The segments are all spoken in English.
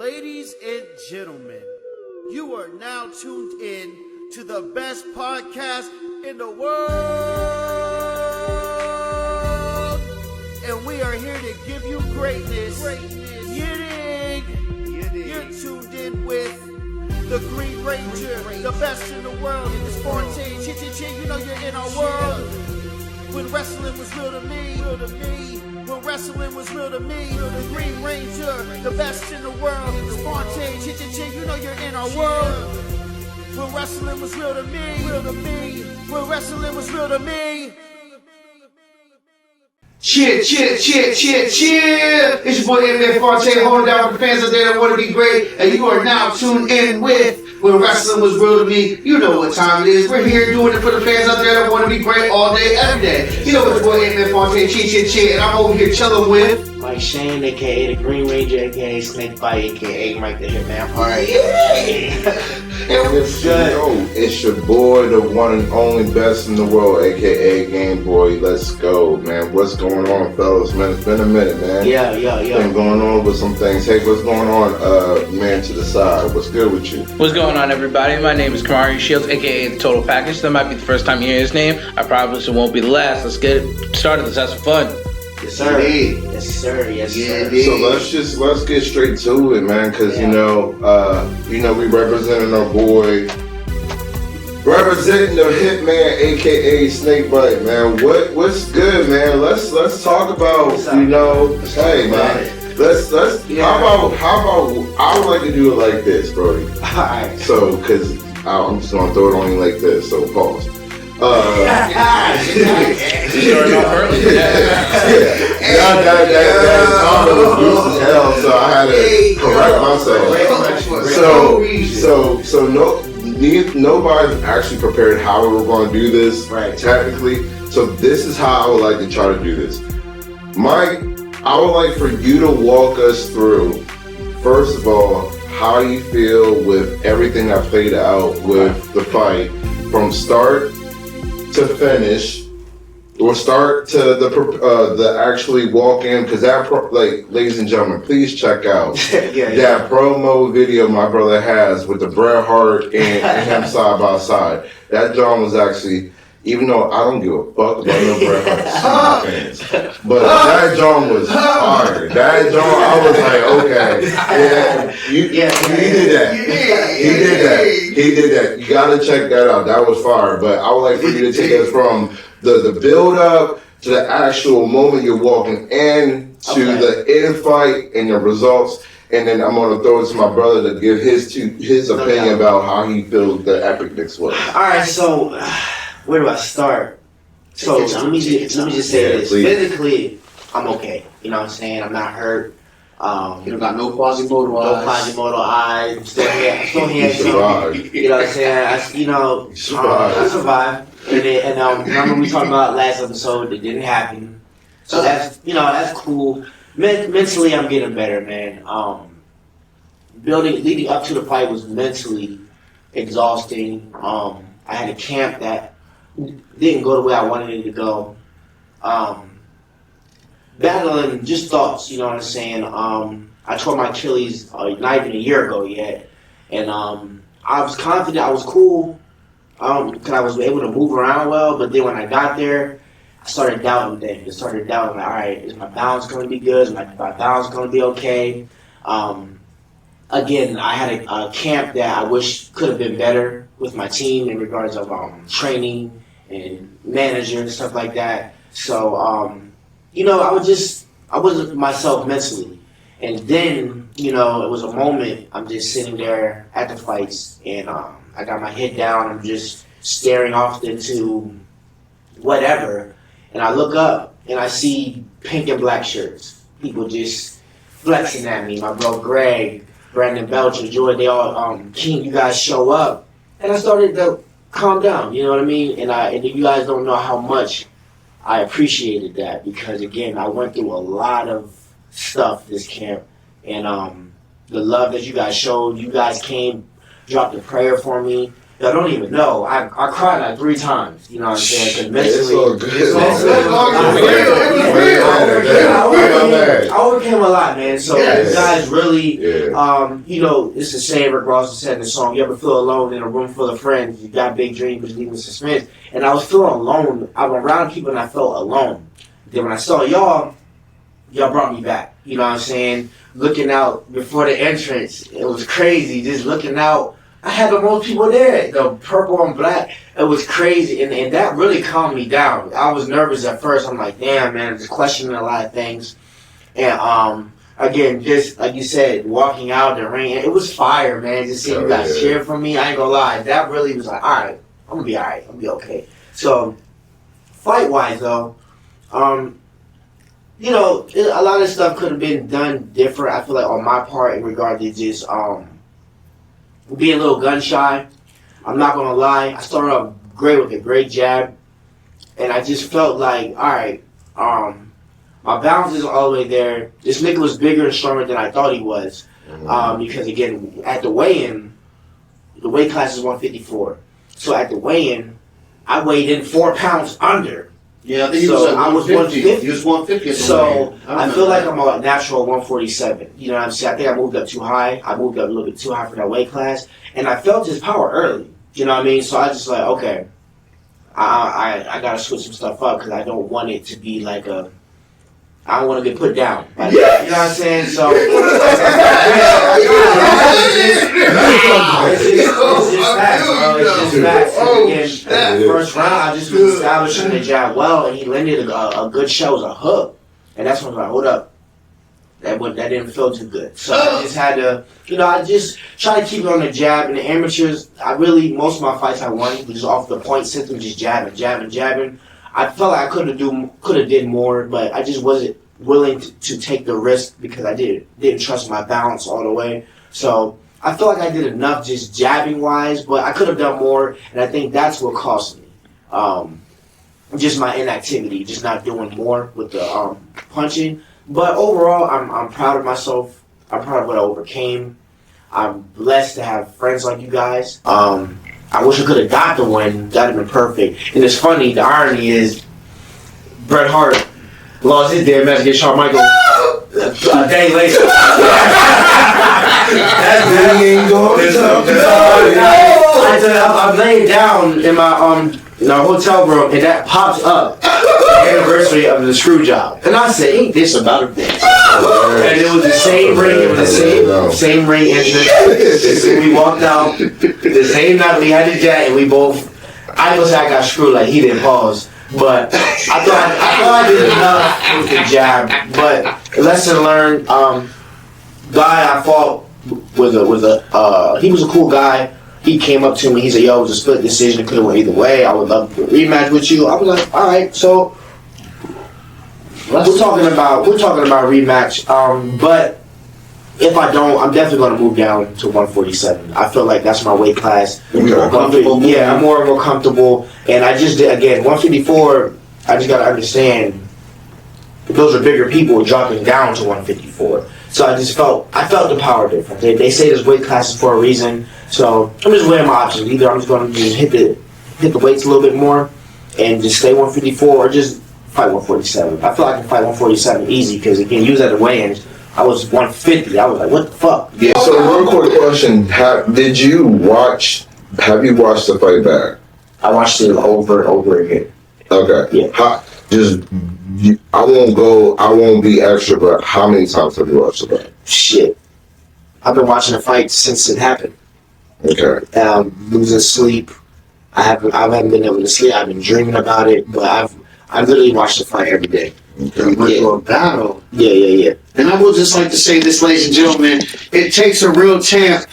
Ladies and gentlemen, you are now tuned in to the best podcast in the world. And we are here to give you greatness. You dig? You're tuned in with the Green Ranger, the best in the world in the spontaneous. You know you're in our world. When wrestling was real to me. When wrestling was real to me, the Green Ranger, the best in the world, the spontaneous, you know you're in our world. When wrestling was real to me, when wrestling was real to me. Cheer. It's your boy MMA Fontaine holding down for the fans out there that want to be great, and you are now tuned in with When Wrestling Was Real to Me. You know what time it is. We're here doing it for the fans out there that want to be great all day, every day. You know it's your boy MMA Fontaine, cheer, and I'm over here chilling with Shaine, aka the Green Ranger, aka Snakebite, aka Mike the Hitman. Alright. It's your boy, the one and only best in the world, aka Game Boy. Let's go, man. What's going on, fellas? Man, it's been a minute, man. Yeah. Been going on with some things. Hey, what's going on, man to the side? What's good with you? What's going on, everybody? My name is Kamari Shields, aka the Total Package. That might be the first time you hear his name. I promise it won't be the last. Let's get it started. Let's have some fun. Yes, sir. Yes, sir. So let's get straight to it, man. Cause we representing our boy, representing the Hitman, aka Snakebite, man. What's good, man? Let's talk about hey, man. Let's how about I would like to do it like this, Brody. Alright. So cause I'm just gonna throw it on you like this. So pause. That was loose as hell, so I had to correct myself. So nobody's actually prepared how we were going to do this, right? Technically, so this is how I would like to try to do this. Mike, I would like for you to walk us through, first of all, how you feel with everything that played out with the fight from start to finish, or start to the actually walk in, because that ladies and gentlemen, please check out that promo video my brother has with the Bret Hart and him side by side. That John was actually, even though I don't give a fuck about no Bret Hart fans, but that John was fire. That John, I was like, okay, he did that. You gotta check that out. That was fire. But I would like for you to take us from the build up to the actual moment you're walking in to the end fight and the results. And then I'm gonna throw it to my brother to give his opinion about how he feels the epicness was. All right, so where do I start? So let me just say this. Please. Physically, I'm okay. You know what I'm saying? I'm not hurt. you don't got no Quasimodo eyes. I'm still here. You survived. You know what I'm saying? I survived. And remember we talked about last episode, it didn't happen. So that's cool. Mentally, I'm getting better, man. Leading up to the fight was mentally exhausting. I had a camp that didn't go the way I wanted it to go. Battling just thoughts, you know what I'm saying? I tore my Achilles not even a year ago yet. And I was confident, I was cool, because I was able to move around well. But then when I got there, I started doubting things. I started doubting, like, all right, is my balance going to be good? Is my balance going to be okay? Again, I had a camp that I wish could have been better with my team in regards of training and manager and stuff like that. So, I wasn't myself mentally. And then, it was a moment, I'm just sitting there at the fights, and I got my head down, I'm just staring off into whatever, and I look up, and I see pink and black shirts. People just flexing at me. My bro Greg, Brandon Belcher, Joy, they all, King, you guys show up. And I started to calm down, you know what I mean? And you guys don't know how much I appreciated that, because again, I went through a lot of stuff this camp, and the love that you guys showed, you guys came, dropped a prayer for me. I don't even know. I cried like 3 times, you know what I'm saying? Cause mentally, it's all good. I overcame a lot, man. So you guys really, you know, it's the same. Rick Ross said in the song, you ever feel alone in a room full of friends? You got big dreams, but leaving suspense. And I was feeling alone. I was around people and I felt alone. Then when I saw y'all brought me back. You know what I'm saying? Looking out before the entrance, it was crazy. Just looking out, I had the most people there. The purple and black, it was crazy. And that really calmed me down. I was nervous at first. I'm like, damn, man, just questioning a lot of things. And again, just like you said, walking out the ring, it was fire, man. Just seeing you guys cheer for me, I ain't gonna lie. That really was like, all right, I'm gonna be all right. I'm gonna be okay. So, fight-wise, though, you know, a lot of stuff could have been done different. I feel like on my part in regard to just being a little gun shy. I'm not gonna lie. I started off great with a great jab, and I just felt like, all right, my balance is all the way there. This nigga was bigger and stronger than I thought he was, because again, at the weigh-in, the weight class is 154. So at the weigh-in, I weighed in 4 pounds under. Yeah, I think I was 150. You was 150. So I feel like I'm a natural 147. You know what I'm saying? I think I moved up too high. I moved up a little bit too high for that weight class, and I felt his power early. You know what I mean? So I just like, okay, I gotta switch some stuff up because I don't want it to be like a. I don't want to get put down. Like, you know what I'm saying? So it's just facts, bro. It's just facts. Again, first round, I just was establishing the jab well, and he landed a good shot. It was a hook, and that's when I was like, hold up. That didn't feel too good. So I just had to, you know, I just try to keep it on the jab. And the amateurs, most of my fights I won was just off the point system, just jabbing. I felt like I could have did more, but I just wasn't willing to take the risk because I didn't trust my balance all the way. So I feel like I did enough just jabbing wise, but I could have done more, and I think that's what cost me. Just my inactivity, just not doing more with the punching. But overall, I'm proud of myself. I'm proud of what I overcame. I'm blessed to have friends like you guys. I wish I could have got the win. That'd have been perfect. And it's funny, the irony is, Bret Hart lost his damn match against Shawn Michaels a day later. I'm laying down in my in our hotel room, and that pops up. Anniversary of the screw job. And I said, ain't this about a bitch? And it was the same ring, it was the same ring entrance. We walked out, the same night we had the jack, and we both, I was I got screwed, like he didn't pause. But I thought I did enough with the jab. But lesson learned, guy I fought with he was a cool guy. He came up to me, he said, yo, it was a split decision, it could have went either way. I would love to rematch with you. I was like, alright, so we're talking about rematch. But if I don't, I'm definitely gonna move down to 147. I feel like that's my weight class. Yeah, I'm more comfortable. And I just did, again, 154, I just gotta understand those are bigger people dropping down to 154. So I felt the power difference. They say there's weight classes for a reason. So I'm just weighing my options. Either I'm just going to just hit the weights a little bit more and just stay 154, or just fight 147. I feel like I can fight 147 easy because again, you was at the weigh-ins. I was 150. I was like, what the fuck? Yeah. So real quick question: have you watched the fight back? I watched it over and over again. Okay. Yeah. I won't be extra, but how many times have you watched the fight? Shit. I've been watching the fight since it happened. Okay. Losing sleep. I haven't been able to sleep. I've been dreaming about it, but I've literally watched the fight every day. Okay. Went to a battle. Yeah. And I would just like to say this, ladies and gentlemen, it takes a real champ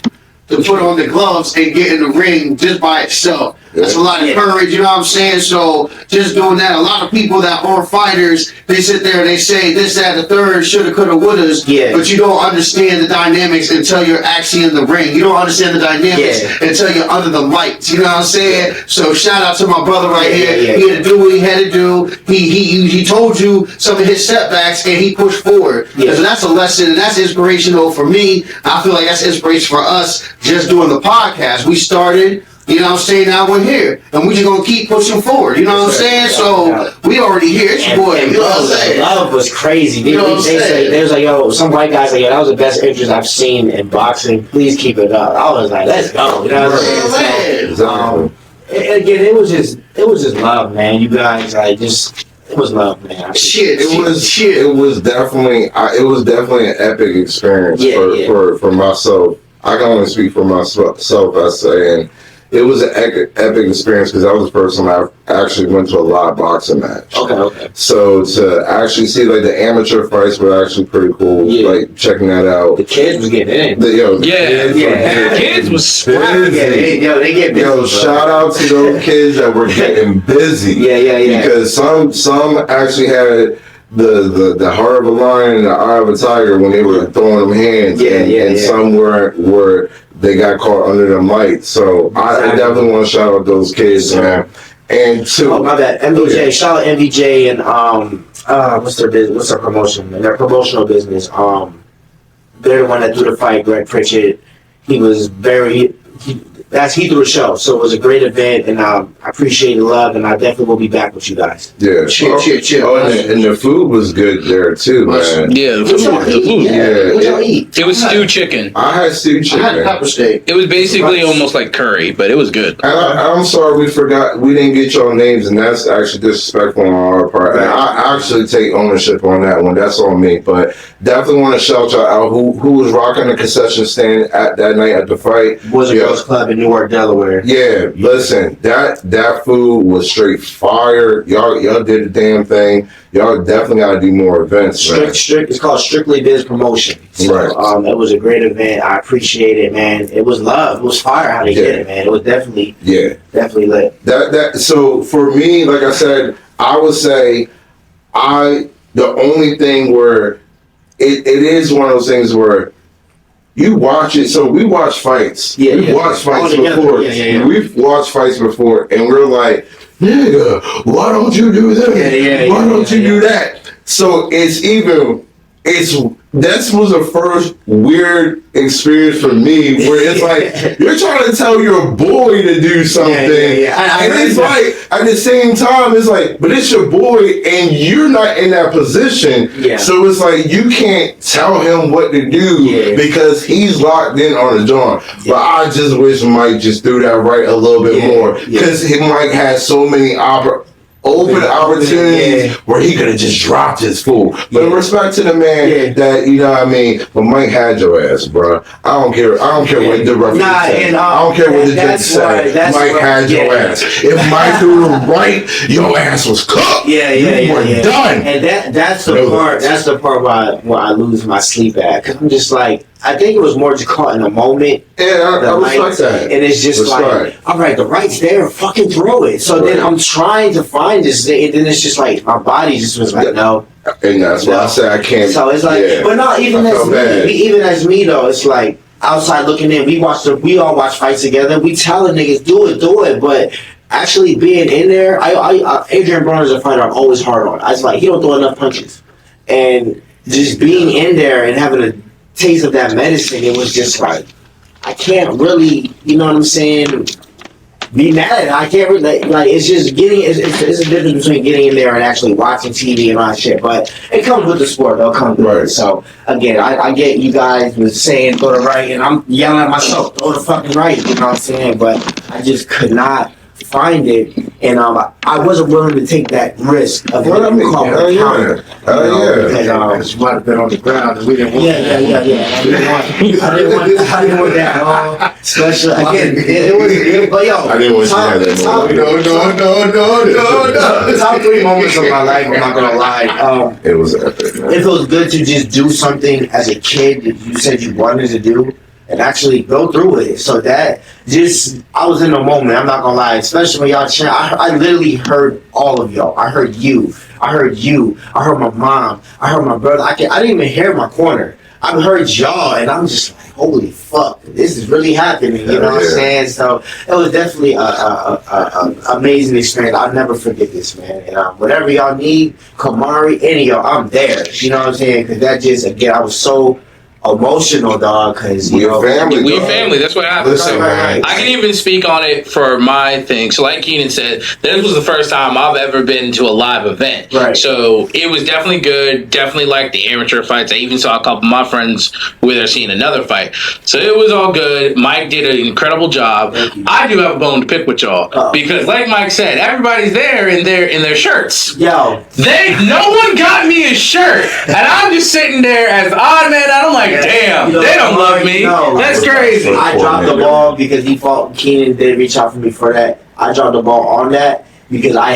to put on the gloves and get in the ring just by itself. That's a lot of courage, you know what I'm saying? So just doing that, a lot of people that aren't fighters, they sit there and they say this, that, the third, shoulda, coulda, wouldas, but you don't understand the dynamics until you're actually in the ring. You don't understand the dynamics until you're under the lights, you know what I'm saying? So shout out to my brother right here. He had to do what he had to do. He told you some of his setbacks and he pushed forward. So that's a lesson and that's inspirational for me. I feel like that's inspiration for us just doing the podcast. We started You know what I'm saying? Now we're here, and we're just gonna keep pushing forward. You know what I'm saying? So we already here. It's your boy. And You know what I'm saying? love was crazy. You know what I'm saying? They was like, yo, some white guys like, yo, that was the best entrance I've seen in boxing. Please keep it up. I was like, let's go. You know what I'm saying? So, and again, it was just love, man. You guys, like, just. It was love, man. It was definitely an epic experience for myself. I can only speak for myself. I say, and it was an epic experience because that was the first time I actually went to a live boxing match. Okay. So to actually see like the amateur fights were actually pretty cool. Yeah. Like checking that out. The kids was getting in. The kids was scrapping. They get busy. Yo, shout out to those kids that were getting busy. Yeah. Because some actually had the heart of a lion and the eye of a tiger when they were throwing them hands. And some were they got caught under the mic. So I definitely want to shout out those kids, man. And my bad. MVJ, shout out MVJ and what's their business? What's their promotion? And their promotional business. They're the one that threw the fight. Greg Pritchett. He was he threw a show, so it was a great event, and I appreciate the love, and I definitely will be back with you guys. Yeah, cheer. Oh, and the food was good there too, man. Yeah, the food. What y'all eat? It was stewed chicken. I had stewed chicken. I had pepper steak. It was basically almost like curry, but it was good. I'm sorry we didn't get y'all names, and that's actually disrespectful on our part. And I actually take ownership on that one. That's on me, but definitely want to shout y'all out. Who was rocking the concession stand at that night at the fight? Was a Girls Club in Newark, Delaware. Yeah, listen, that food was straight fire. Y'all did the damn thing. Y'all definitely gotta do more events, man. It's called Strictly Biz Promotion. So, right. It was a great event. I appreciate it, man. It was love. It was fire how they did it, man. It was definitely lit. So for me, like I said, I would say the only thing where it is one of those things where you watch it. So we watch fights. We've watched fights before. We've watched fights before, and we're like, nigga, why don't you do this? Why don't you do that? So that was the first weird experience for me where it's like you're trying to tell your boy to do something, and it's like at the same time it's like, but it's your boy and you're not in that position, so it's like you can't tell him what to do because he's locked in on the joint. But I just wish Mike just threw that right a little bit more because Mike had so many open opportunities where he could have just dropped his fool. But in respect to the man that, you know what I mean, but Mike had your ass, bro. I don't care what the referee said. I don't care what the judge said. Mike had your ass. If Mike threw the right, your ass was cooked. You were done. And that's the part where I lose my sleep at. Because I'm just like, I think it was more just caught in a moment. Yeah, I respect that. And it's just like, all right, the right's there, fucking throw it. So then I'm trying to find this, and then it's just like, my body just was like, no. And that's why I said I can't. So it's like, but not even as me though, it's like, outside looking in, we all watch fights together, we telling niggas, do it, but actually being in there, Adrian Broner's a fighter I'm always hard on. I was like, he don't throw enough punches. And just being in there and having a taste of that medicine, it was just like, I can't really, you know what I'm saying, be mad at it. I can't really, like, it's just it's a difference between getting in there and actually watching TV and all that shit, but it comes with the sport, though, So, again, I get you guys was saying go to right, and I'm yelling at myself, throw the fucking right, you know what I'm saying, but I just could not find it, and I wasn't willing to take that risk of Hell yeah. Because you might have been on the ground and we didn't want that. I didn't want that. Especially again, but yo, I didn't want you to have that. No. Top 3 moments of my life. I'm not gonna lie. It was epic, man. It feels good to just do something as a kid that you said you wanted to do, and actually go through with it. So that I was in the moment, I'm not gonna lie, especially when y'all chat. I literally heard all of y'all. I heard you. I heard my mom. I heard my brother. I didn't even hear my corner. I heard y'all, and I'm just like, holy fuck, this is really happening. You know what I'm saying? So it was definitely an amazing experience. I'll never forget this, man. And whatever y'all need, Kamari, any of y'all, I'm there. You know what I'm saying? Because that just, again, I was so emotional, dog, because We're family. We're family. That's what happened. Listen, man. I can even speak on it for my thing. So, like Kennan said, this was the first time I've ever been to a live event. Right. So it was definitely good. Definitely like the amateur fights. I even saw a couple of my friends where they're seeing another fight. So it was all good. Mike did an incredible job. I do have a bone to pick with y'all because, like Mike said, everybody's there in their shirts. Yo, No one got me a shirt, and I'm just sitting there as the odd man out. I'm like, damn, they don't love me. No, That's crazy. I dropped the ball because he fought. Kennan did reach out for me for that. I dropped the ball on that because I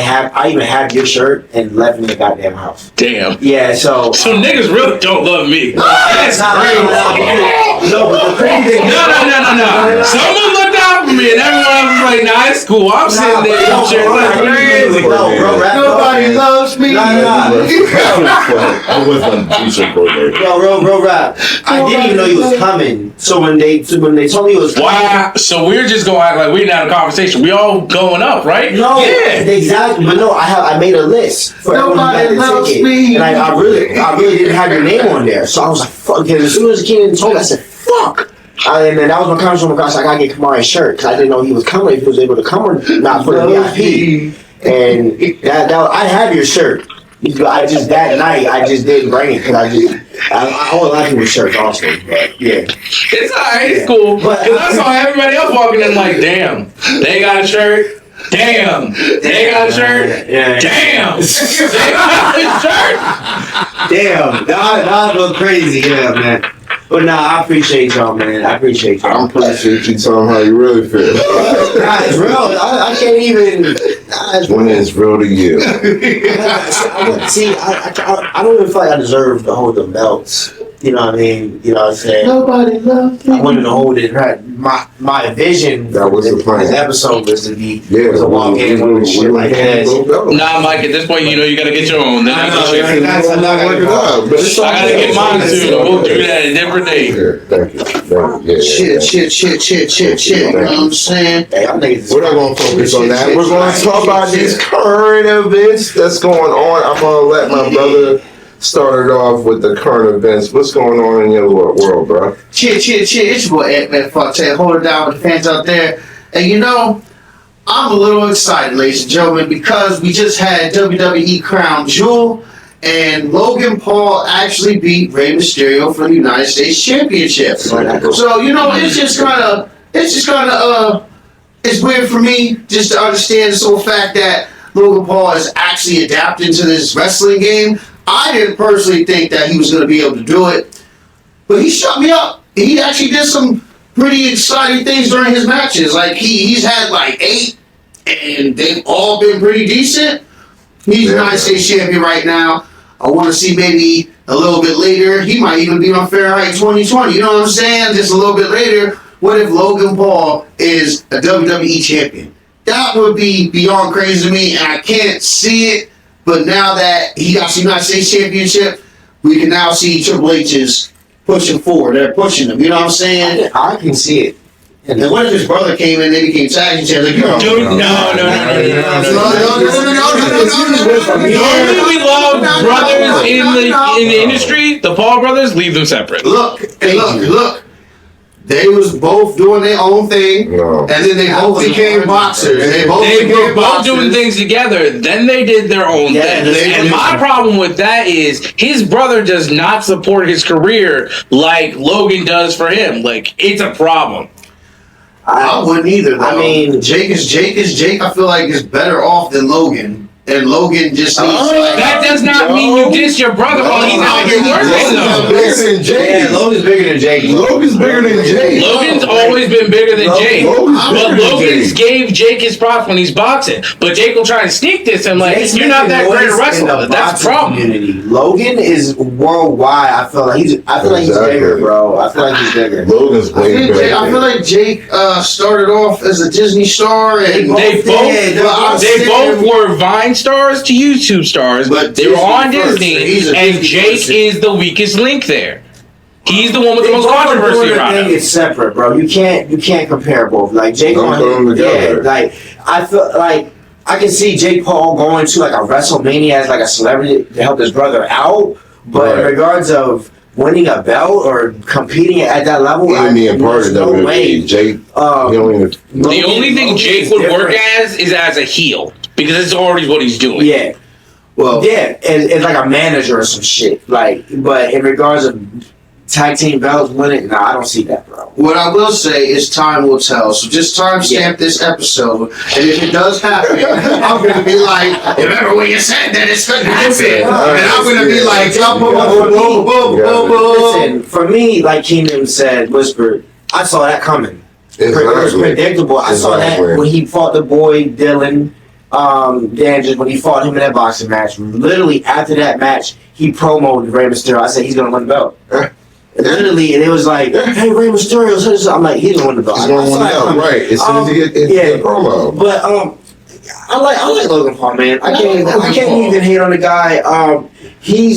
even have your shirt and left in the goddamn house. Damn. Yeah, so niggas really don't love me. That's crazy. No, but the crazy thing. No. Someone looked out for me, and everyone else was like, "Nah, it's cool." I'm sitting there in shirt. That's crazy. No, bro, Nobody loves me. I was on t-shirt for that. Bro, rap. I didn't even know he was coming. So when they told me he was coming, Wow. So we're just going to act like we didn't have a conversation. We all going up, right? no, Yeah. exactly. But no, I made a list for everyone who Nobody got the loves ticket, me. and I really didn't have your name on there. So I was like, fuck. Because as soon as Kennan told me, I said, fuck. And then that was my conversation with my gosh, I gotta get Kamari's shirt because I didn't know he was coming. If he was able to come or not for the VIP. And that I have your shirt. I just that night I just didn't bring it because I only like him with shirts also. But yeah, It's alright. It's cool. But- Because I saw everybody else walking in like, damn, they got a shirt. Damn, they got a shirt. Yeah. Damn, they got a shirt. damn, that was crazy. Yeah, man. But nah, I appreciate y'all, man. I appreciate y'all. I'm appreciate you telling how you really feel. Nah, it's real. I can't even. Nah, it's When it's real to you. See, I don't even feel like I deserve to hold the belts. You know what I mean? You know what I'm saying? Nobody loves I me. wanted to hold it. Right. My vision That was the plan. this episode was to be Yeah, was to walk in with shit like that. Nah, Mike. At this point, you know you gotta get your own. Then I I know, get right? yours. I'm not gonna I I gotta get mine too. We'll do that a different day. Thank you. Shit. You know what I'm saying? Hey, I'm niggas. We're not going to focus on that. We're going to talk about these current events that's going on. I'm going to let my brother start it off with the current events. What's going on in your world, bro? It's your boy Ant-Man Fontaine. Hold it down with the fans out there. And you know, I'm a little excited, ladies and gentlemen, because we just had WWE Crown Jewel, and Logan Paul actually beat Rey Mysterio for the United States Championship. So you know, it's weird for me just to understand the sole fact that Logan Paul is actually adapting to this wrestling game. I didn't personally think that he was going to be able to do it, but he shut me up. He actually did some pretty exciting things during his matches. Like he's had like 8, and they've all been pretty decent. He's United States champion right now. I want to see maybe a little bit later. He might even be on Fahrenheit 2020. You know what I'm saying? Just a little bit later. What if Logan Paul is a WWE champion? That would be beyond crazy to me, and I can't see it. But now that he got the United States Championship, we can now see Triple H is pushing forward. They're pushing him. You know what I'm saying? I can see it. And then what if his brother came in and they became tag team champions? Like, Dude, no. Normally we love brothers in the industry. The Paul brothers, leave them separate. Look. They was both doing their own thing, and then they both became boxers. They were both doing things together. Then they did their own thing. And my problem with that is his brother does not support his career like Logan does for him. Like, it's a problem. I wouldn't either, though. I mean, Jake. I feel like is better off than Logan. And Logan just needs that does not mean you diss your brother while he's out here working, though. Yeah, Logan's bigger than Jake. Logan's bigger than Jake. Logan's always been bigger than Jake. But Logan Jake. gave Jake his props when he's boxing. But Jake will try to sneak this and like, you're not that great a wrestler. That's the problem. Community. Logan is worldwide. I feel like he's bigger, bro. I feel like he's bigger. Logan's way bigger. I feel like Jake started off as a Disney star, and They both were Vine stars to YouTube stars, But they were on Disney Disney, first. and Jake is the weakest link there. He's the one with the most controversy around him. It's separate, bro. You can't compare both. Like Jake, Don't put them together. Yeah, like I feel like I can see Jake Paul going to like a WrestleMania as like a celebrity to help his brother out, but in regards of winning a belt or competing at that level. Even being part of no WWE, way. Jake, he don't even. The only thing Jake would work as is as a heel because it's already what he's doing. Yeah. Well, yeah, and like a manager or some shit. Like, but in regards of tag team belts winning, nah, I don't see that, bro. What I will say is time will tell. So just timestamp this episode, and if it does happen, I'm gonna be like, remember when you said that it's gonna happen? And I'm gonna be like, boom, boom, boom, boom, boom. Listen, for me, like Kennan said, whispered, I saw that coming. It was predictable. I saw that when he fought the boy Dylan. Dan, when he fought him in that boxing match, literally after that match, he promoted Rey Mysterio. I said he's gonna win the belt. Literally, and it was like, hey, Rey Mysterio. I'm like, he's gonna win the belt. He's gonna win the belt, right? As soon as he gets the promo. But I like Logan Paul, man. I can't even hate on the guy. He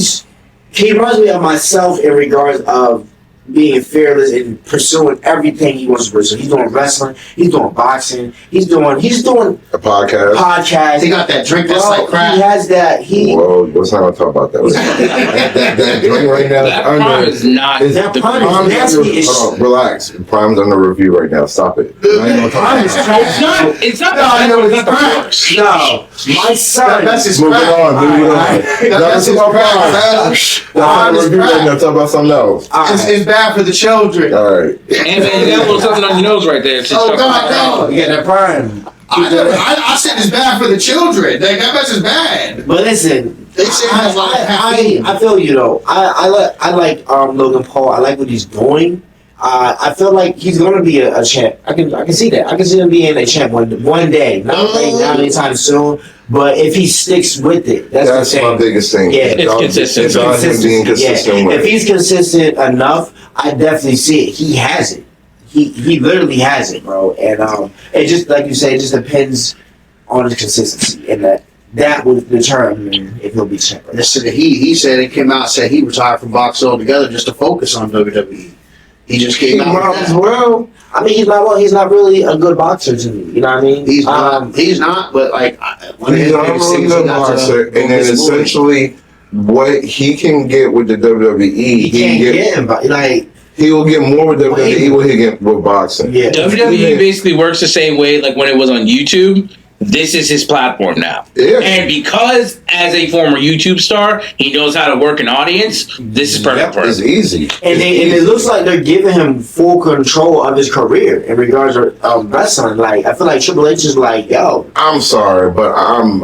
reminds me of myself in regards of being fearless and pursuing everything he wants to pursue. He's doing wrestling, he's doing boxing, he's doing a podcast. He got that drink that's like crap. He has that. Whoa, let's not talk about that. that drink right now. That Prime is not. That Prime is nasty. Relax. Prime's under review right now. Stop it. It's not. No, my son. Moving on. That's about Prime. Talk about something else. It's bad for the children. All right. And man, you got a little something on your nose right there. Oh God, no! You got that Prime. I said it's bad for the children. That mess is bad. But listen, they say it has a lot of caffeine. I feel you though. I like Logan Paul. I like what he's doing. I feel like he's gonna be a champ. I can see that. I can see him being a champ one day. Not anytime soon. But if he sticks with it, that's my biggest thing. Yeah, it's consistent. It's him being consistent. Yeah. If he's consistent enough, I definitely see it. He has it. He literally has it, bro. And it just like you say, it just depends on his consistency, and that would determine if he'll be champ. Listen, he said it came out and said he retired from boxing altogether just to focus on WWE. He just came out as well. I mean, he's not really a good boxer to me. You know what I mean? He's not. But like, he's not a really good boxer. And then essentially, what he can get with the WWE, he can't get him. Like, he will get more with WWE than he get with boxing. Yeah. WWE basically works the same way, like when it was on YouTube. This is his platform now. Yeah. And because as a former YouTube star, he knows how to work an audience, this is perfect for him. It's easy. And it looks like they're giving him full control of his career in regards to wrestling. Like, I feel like Triple H is like, yo. I'm sorry, but I'm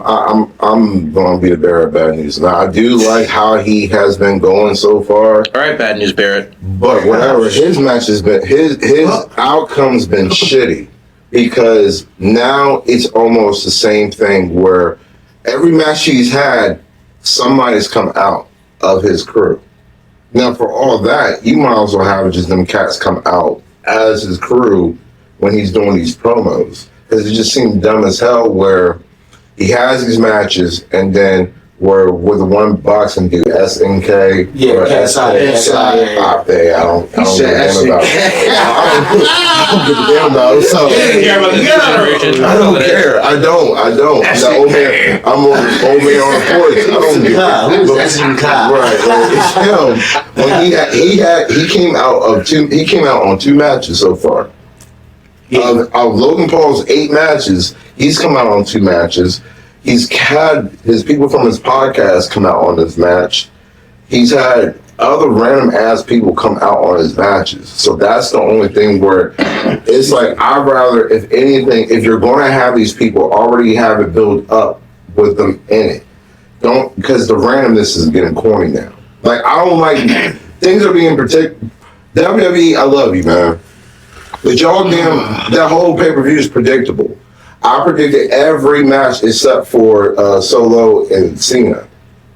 going to be the bearer of bad news. Now, I do like how he has been going so far. All right, bad news, Barrett. But whatever, his match has been, his outcome's been shitty. Because now it's almost the same thing where every match he's had, somebody's come out of his crew. Now, for all that, you might as well have just them cats come out as his crew when he's doing these promos. Because it just seemed dumb as hell where he has these matches and then where with the one boxing dude, SNK, or SI, I don't give a damn about it. I don't give a damn about it. So, I don't care. I don't. The old man, I'm an old man on the porch. I don't give a damn. Right, it's him. When he came out on 2 matches so far. Of Logan Paul's 8 matches, he's come out on 2 matches. He's had his people from his podcast come out on this match. He's had other random ass people come out on his matches. So that's the only thing where it's like, I'd rather, if anything, if you're going to have these people, already have it built up with them in it. Don't, because the randomness is getting corny now. Like, I don't like, things are being protected. WWE, I love you, man. But y'all that whole pay-per-view is predictable. I predicted every match except for Solo and Cena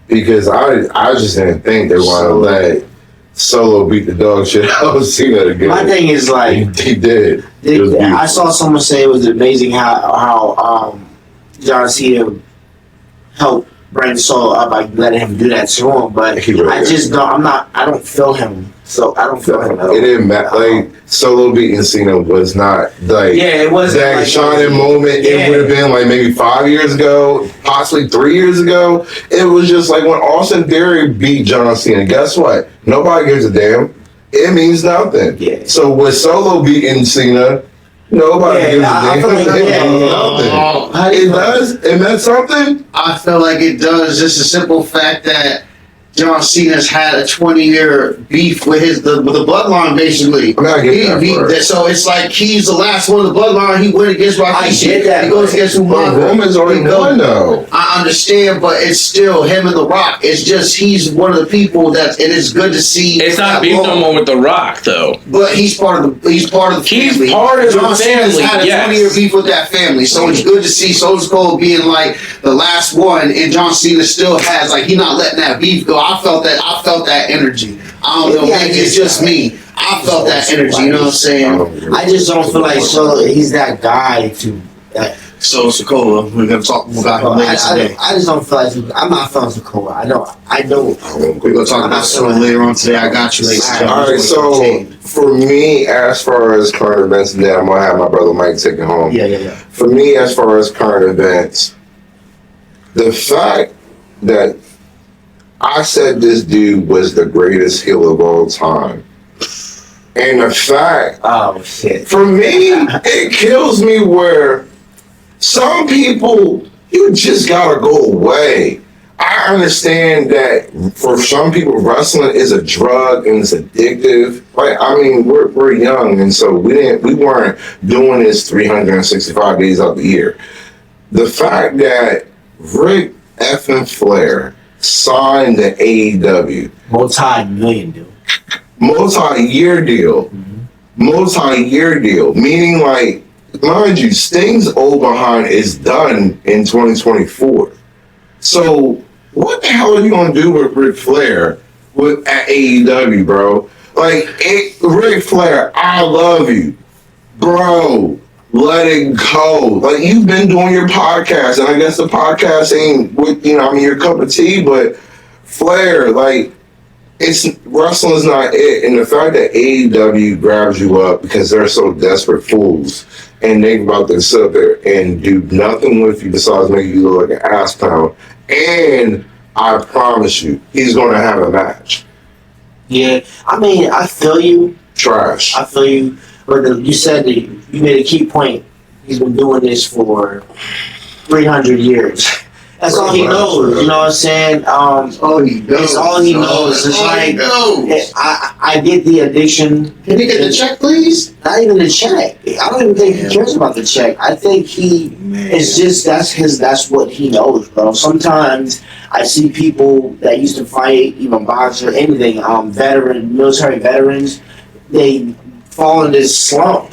because I just didn't think they were going to let Solo beat the dog shit out of Cena again. My thing is like he did. I saw someone say it was amazing how John Cena helped bring Solo up by letting him do that to him, but I just don't. I don't feel him. So I don't feel him at all. It didn't matter. Like Solo beating Cena was not like it wasn't that like shining moment. Yeah. It would have been like maybe 5 years ago, possibly 3 years ago. It was just like when Austin Theory beat John Cena. Guess what? Nobody gives a damn. It means nothing. Yeah. So with Solo beating Cena, nobody gives a damn. Like, it means nothing. It does. It meant something. I feel like it does. Just a simple fact that John Cena's had a 20-year beef with the bloodline, basically. I mean, I get that, So it's like he's the last one of the bloodline. He went against Rikishi. I get that, He goes against Umaga. Roman's already won, though. I understand, but it's still him and The Rock. It's just he's one of the people that it is good to see. It's not beef no more with The Rock, though. But he's part of the family. He's part of the John Cena's family, had a yes. 20-year beef with that family, so it's good to see Soulja Cold being like the last one, and John Cena still has like he's not letting that beef go. I felt that energy. I don't know, maybe it's just me. I felt that energy. You know what I'm saying? I just don't feel like Solo. He's that guy to. So Sokola, we're gonna talk about him later today. I just don't feel like I'm not feeling Sokola. I don't. We're gonna talk about Sokola later on today. I got you, ladies and gentlemen. All right, so for me, as far as current events, and then I'm gonna have my brother Mike take it home. Yeah. For me, as far as current events, the fact that I said this dude was the greatest heel of all time, and the fact, Oh shit. for me, it kills me where some people, you just gotta go away. I understand that for some people, wrestling is a drug and it's addictive. Like, I mean, we're young, and so we weren't doing this 365 days out the year. The fact that Ric effing Flair signed the AEW Multi-million dude. multi-year deal, meaning like, mind you, Sting's old behind is done in 2024. So what the hell are you gonna do with Ric Flair at AEW, bro? Like, Ric Flair, I love you, bro. Let it go. Like, you've been doing your podcast, and I guess the podcast ain't with your cup of tea, but Flair, like, wrestling's not it. And the fact that AEW grabs you up because they're so desperate fools, and they about to sit up there and do nothing with you besides make you look like an ass pound. And I promise you, he's gonna have a match. Yeah, I mean, I feel you. Trash. I feel you. But you said that you made a key point. He's been doing this for 300 years. That's all he knows. You know what I'm saying? All he knows. It's all he knows. It's like I get the addiction. Can he get the check, please? Not even the check. I don't even think he cares about the check. I think it's just that's what he knows, bro. Sometimes I see people that used to fight, even box or anything, military veterans, they fall in this slump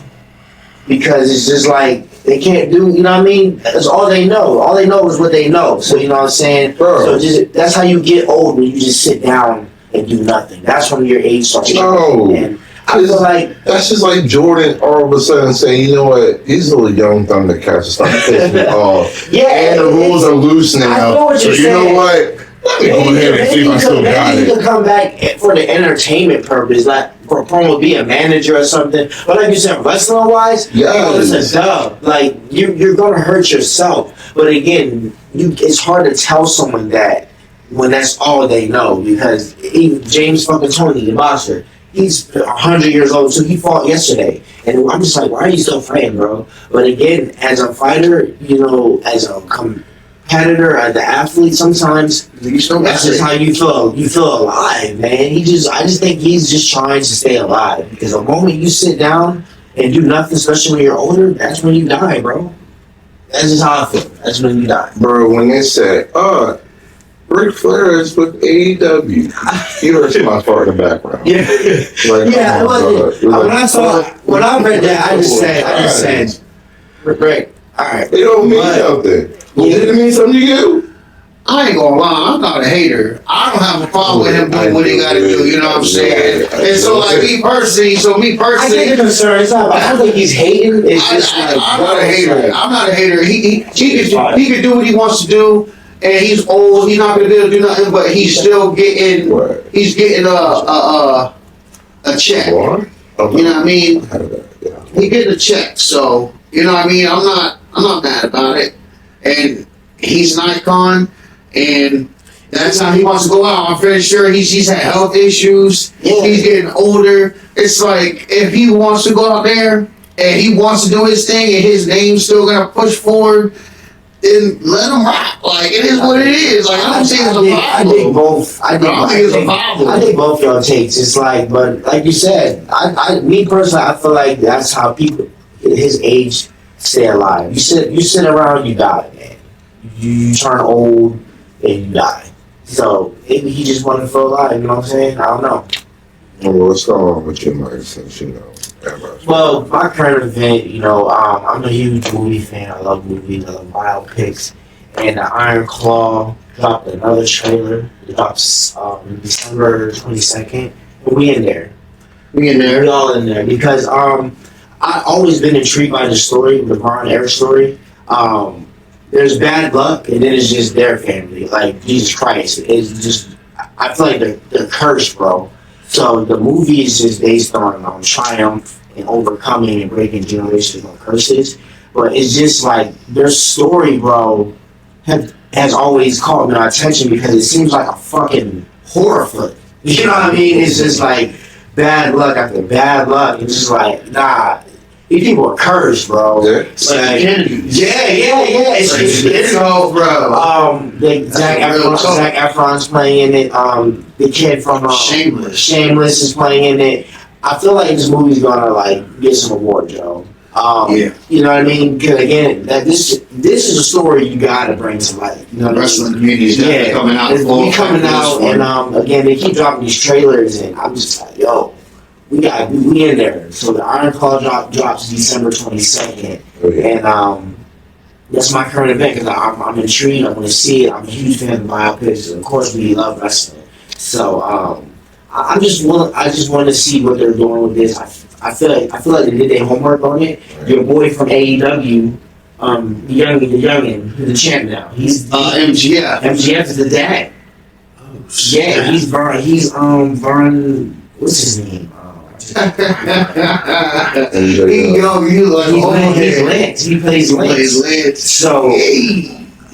because it's just like they can't do, you know what I mean? That's all they know. All they know is what they know. So you know what I'm saying? Bro. So that's how you get old, when you just sit down and do nothing. That's when your age starts. No. And I feel like that's just like Jordan all of a sudden saying, you know what, he's a little young Thundercats starting to piss me off. Yeah, and the rules are loose I know now. what So you're you know saying. what? Let me go ahead and see if I still got Maybe you it. can come back for the entertainment purpose, like for a promo, be a manager or something. But like you said, wrestling wise, Yes. it's a dub. Like you're gonna hurt yourself. But again, it's hard to tell someone that when that's all they know, because even James fucking Tony, the boxer, he's 100 years old, so he fought yesterday. And I'm just like, why are you still fighting, bro? But again, as a fighter, as a competitor, as an athlete, sometimes that's just how you feel. You feel alive, man. I just think he's just trying to stay alive, because the moment you sit down and do nothing, especially when you're older, that's when you die, bro. That's just how I feel. That's when you die. Bro, when they said, Ric Flair is with AEW, you heard somebody fart in the background. Yeah, Like, yeah. come on, bro. It was When I read that, I just said, Rick, all right. It don't mean nothing. Did it mean something to you? I ain't gonna lie, I'm not a hater. I don't have a problem with him doing what he gotta do, you know what I'm saying? And so like me personally, I get the concern. It's not. I don't think he's hating. It's just like I'm not a hater. I'm not a hater. He can do what he wants to do, and he's old. He's not gonna be able to do nothing, but he's still getting. Right. He's getting a check. What? Okay. You know what I mean? Yeah. He getting a check, so you know what I mean. I'm not mad about it, and he's an icon, and that's how he wants to go out. I'm pretty sure he's had health issues. Yeah. He's getting older. It's like if he wants to go out there and he wants to do his thing, and his name's still gonna push forward, then let him rock. Like it is what it is. Like I don't think it's a problem. I think both. I think both y'all takes. It's like, but like you said, me personally, I feel like that's how people his age stay alive. You sit around, you die, man. You turn old and you die. So maybe he just wanted to feel alive. You know what I'm saying? I don't know. Well, what's going on with your mind since you know? Well, my current event, you know, I'm a huge movie fan. I love movies. I love biopics. And the Iron Claw dropped another trailer. It drops December 22nd. And we in there. We all in there. Because I always been intrigued by the story, the Ron Eric story. There's bad luck, and then it's just their family. Like, Jesus Christ. It's just, I feel like they're cursed, bro. So the movie is just based on triumph and overcoming and breaking generational curses. But it's just like their story, bro, has always caught my attention because it seems like a fucking horror flick. You know what I mean? It's just like bad luck after bad luck. It's just like, nah, these people are cursed, bro. Yeah. Like, It's So, bro. Zac Efron's playing in it. The kid from Shameless is playing in it. I feel like this movie's gonna like get some awards, Joe. Yeah. You know what I mean? Because again, that this is a story you gotta bring to life. You know what Wrestling community is definitely coming out. It's coming out, and again, they keep dropping these trailers, and I'm just like, yo, we in there. So the Iron Claw drops December 22nd, and that's my current event because I'm intrigued. I want to see it. I'm a huge fan of biopics, and of course, we love wrestling. So I just want to see what they're doing with this. I feel like they did their homework on it. Your boy from AEW, the youngin, the champ now. He's MGF. MGF is the dad. Oh, shit. Yeah, he's Vern. What's his name? He Lance. He plays Lance. So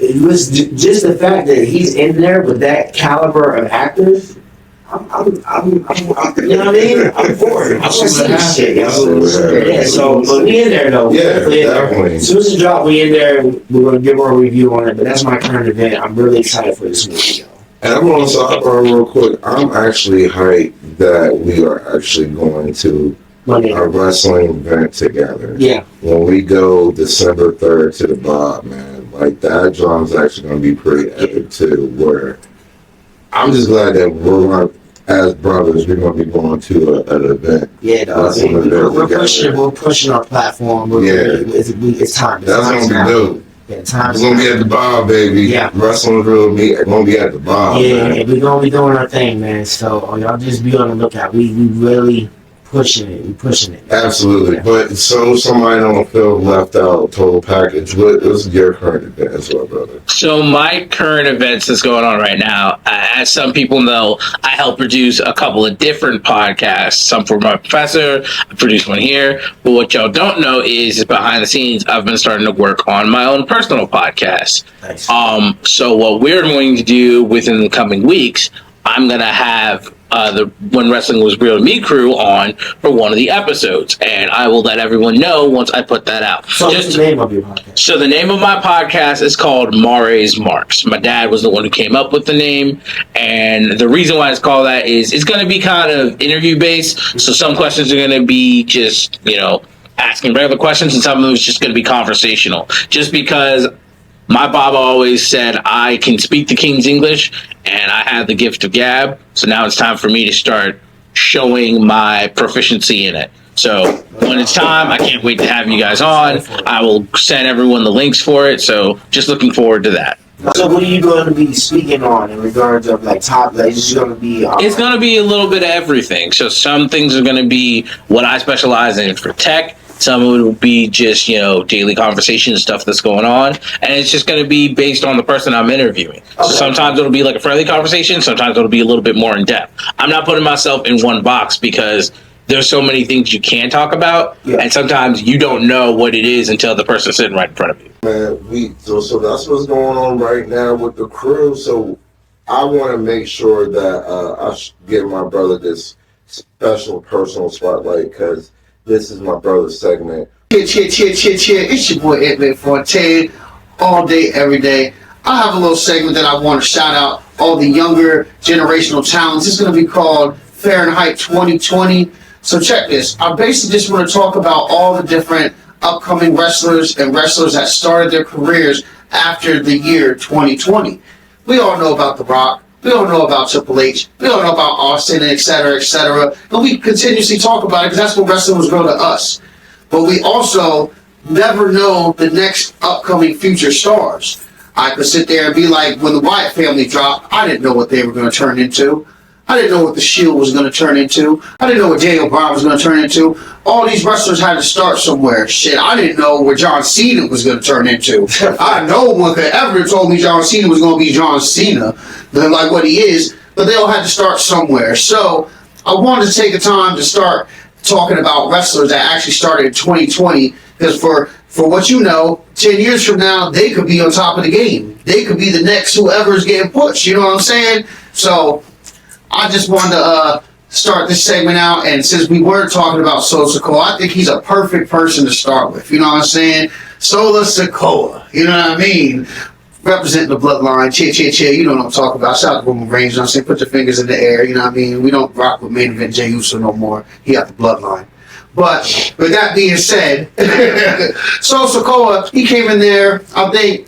it was just the fact that he's in there with that caliber of actors. I'm you know what I mean? I'm for it. I want to see this shit, yo. Yeah, so, but we in there, though. Yeah, definitely. As soon as it drops, we in there. We're going to give our review on it, but that's my current event. I'm really excited for this movie, yo. And I'm going to hop on real quick. I'm actually hyped that we are actually going to a wrestling event together. Yeah. When we go December 3rd to the Bob, man, like that drum's actually going to be pretty epic too, where I'm just glad that we're going to, as brothers, we're going to be going to an event. Yeah, we're pushing our platform. It's time. That's going to be dope. Yeah, time. We're going to be at the Bob, baby. Yeah. Wrestling real meet. We're going to be at the Bob, man. Yeah, we're going to be doing our thing, man. So y'all just be on the lookout. We really pushing it. We pushing it. Absolutely. Yeah. But so somebody don't feel left out, total package. What is your current event as well, brother? So my current events that's going on right now, as some people know, I help produce a couple of different podcasts. Some for my professor, I produce one here. But what y'all don't know is behind the scenes, I've been starting to work on my own personal podcast. Nice. So what we're going to do within the coming weeks, I'm going to have the When Wrestling Was Real to Me crew on for one of the episodes, and I will let everyone know once I put that out. So what's the name of your podcast? So the name of my podcast is called Mare's Marks. My dad was the one who came up with the name, and the reason why it's called that is it's going to be kind of interview based, so some questions are going to be just, asking regular questions, and some of them is just going to be conversational, just because my Baba always said I can speak the King's English, and I have the gift of gab. So now it's time for me to start showing my proficiency in it. So when it's time, I can't wait to have you guys on. I will send everyone the links for it. So just looking forward to that. So what are you going to be speaking on in regards of top? It's going to be. It's going to be a little bit of everything. So some things are going to be what I specialize in for tech. Some of it will be just, daily conversation and stuff that's going on. And it's just going to be based on the person I'm interviewing. So sometimes it'll be like a friendly conversation. Sometimes it'll be a little bit more in depth. I'm not putting myself in one box because there's so many things you can talk about. Yeah. And sometimes you don't know what it is until the person's sitting right in front of you. Man, so that's what's going on right now with the crew. So I want to make sure that I give my brother this special personal spotlight because this is my brother's segment. Cheer. It's your boy Ed Fontaine, all day, every day. I have a little segment that I want to shout out all the younger generational talents. It's going to be called Fahrenheit 2020. So check this. I basically just want to talk about all the different upcoming wrestlers and wrestlers that started their careers after the year 2020. We all know about The Rock. We all know about Triple H. We all know about Austin, et cetera, et cetera. And we continuously talk about it because that's what wrestling was grown to us. But we also never know the next upcoming future stars. I could sit there and be like, when the Wyatt family dropped, I didn't know what they were going to turn into. I didn't know what The Shield was going to turn into. I didn't know what Daniel Bryan was going to turn into. All these wrestlers had to start somewhere. Shit, I didn't know where John Cena was going to turn into. No one could ever have told me John Cena was going to be John Cena, like what he is, but they all had to start somewhere. So I wanted to take the time to start talking about wrestlers that actually started in 2020, because for what you know, 10 years from now, they could be on top of the game. They could be the next whoever's getting pushed, you know what I'm saying? So I just wanted to start this segment out, and since we were talking about Solo Sikoa, I think he's a perfect person to start with, you know what I'm saying? Solo Sikoa, you know what I mean? Representing the bloodline, cheer, you know what I'm talking about. Shout out to Roman Reigns, you know what I'm saying? Put your fingers in the air, you know what I mean? We don't rock with main event Jey Uso no more. He got the bloodline. But with that being said, Solo Sikoa, he came in there, I think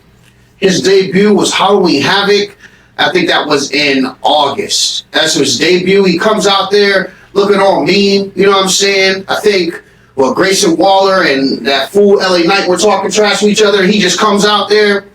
his debut was Halloween Havoc. I think that was in August. That's his debut. He comes out there looking all mean, you know what I'm saying? I think, Grayson Waller and that fool LA Knight were talking trash to each other. He just comes out there.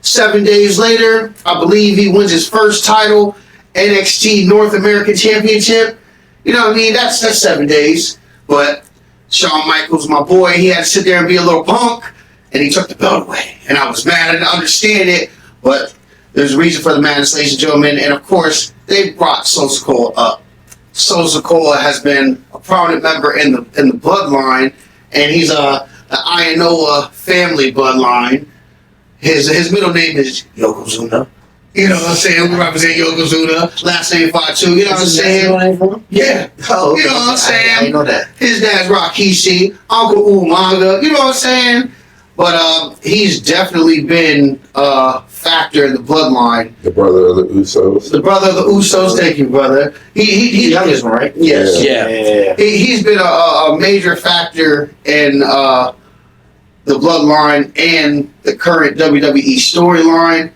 7 days later, I believe he wins his first title, NXT North American Championship. You know what I mean? That's 7 days. But Shawn Michaels, my boy, he had to sit there and be a little punk, and he took the belt away. And I was mad. I didn't understand it, but there's a reason for the madness, ladies and gentlemen. And of course, they brought Solo Sikoa up. Solo Sikoa has been a prominent member in the bloodline, and he's the Ianoa family bloodline. His middle name is Yokozuna. You know what I'm saying? We represent Yokozuna. Last name Fatu. You know what I'm saying? Yeah. Oh, okay. You know what I'm saying? I didn't know that. His dad's Rikishi, Uncle Umaga. You know what I'm saying? But he's definitely been a factor in the bloodline. The brother of the Usos. The brother of the Usos. Thank you, brother. He's the youngest one, right? Yes. Yeah. He's been a major factor in the bloodline and the current WWE storyline.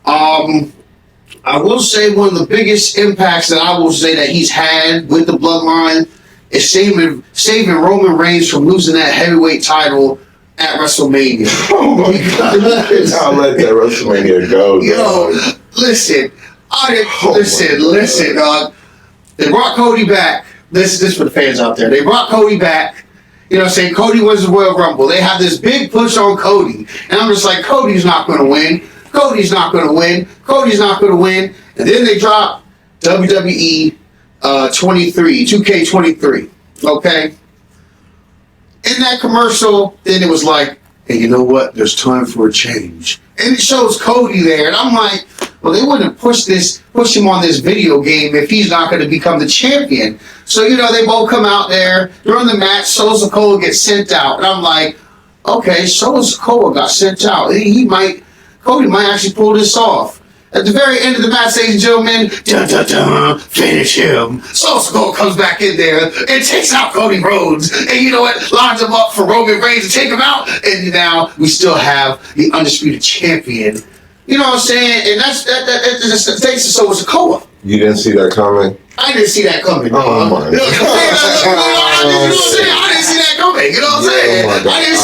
I will say one of the biggest impacts that I will say that he's had with the bloodline is saving Roman Reigns from losing that heavyweight title at WrestleMania. Oh my God! I'll let that WrestleMania go. Yo, listen, listen, dog. They brought Cody back. This is for the fans out there. They brought Cody back. You know what I'm saying? Cody wins the Royal Rumble. They have this big push on Cody. And I'm just like, Cody's not going to win. Cody's not going to win. Cody's not going to win. And then they drop WWE 2K23. Okay? In that commercial, then it was like, hey, you know what? There's time for a change. And it shows Cody there. And I'm like, well, they wouldn't push him on this video game if he's not going to become the champion. So, they both come out there. During the match, Solo Sikoa gets sent out. And I'm like, okay, Solo Sikoa got sent out. Cody might actually pull this off. At the very end of the match, ladies and gentlemen, finish him. Solo Sikoa comes back in there and takes out Cody Rhodes. And you know what? Lines him up for Roman Reigns to take him out. And now we still have the undisputed champion. You know what I'm saying? And that's thanks to Solo Sikoa. You didn't see that coming? I didn't see that coming. Oh my God. You know what I'm saying? I didn't see that coming. You know what I'm saying? I didn't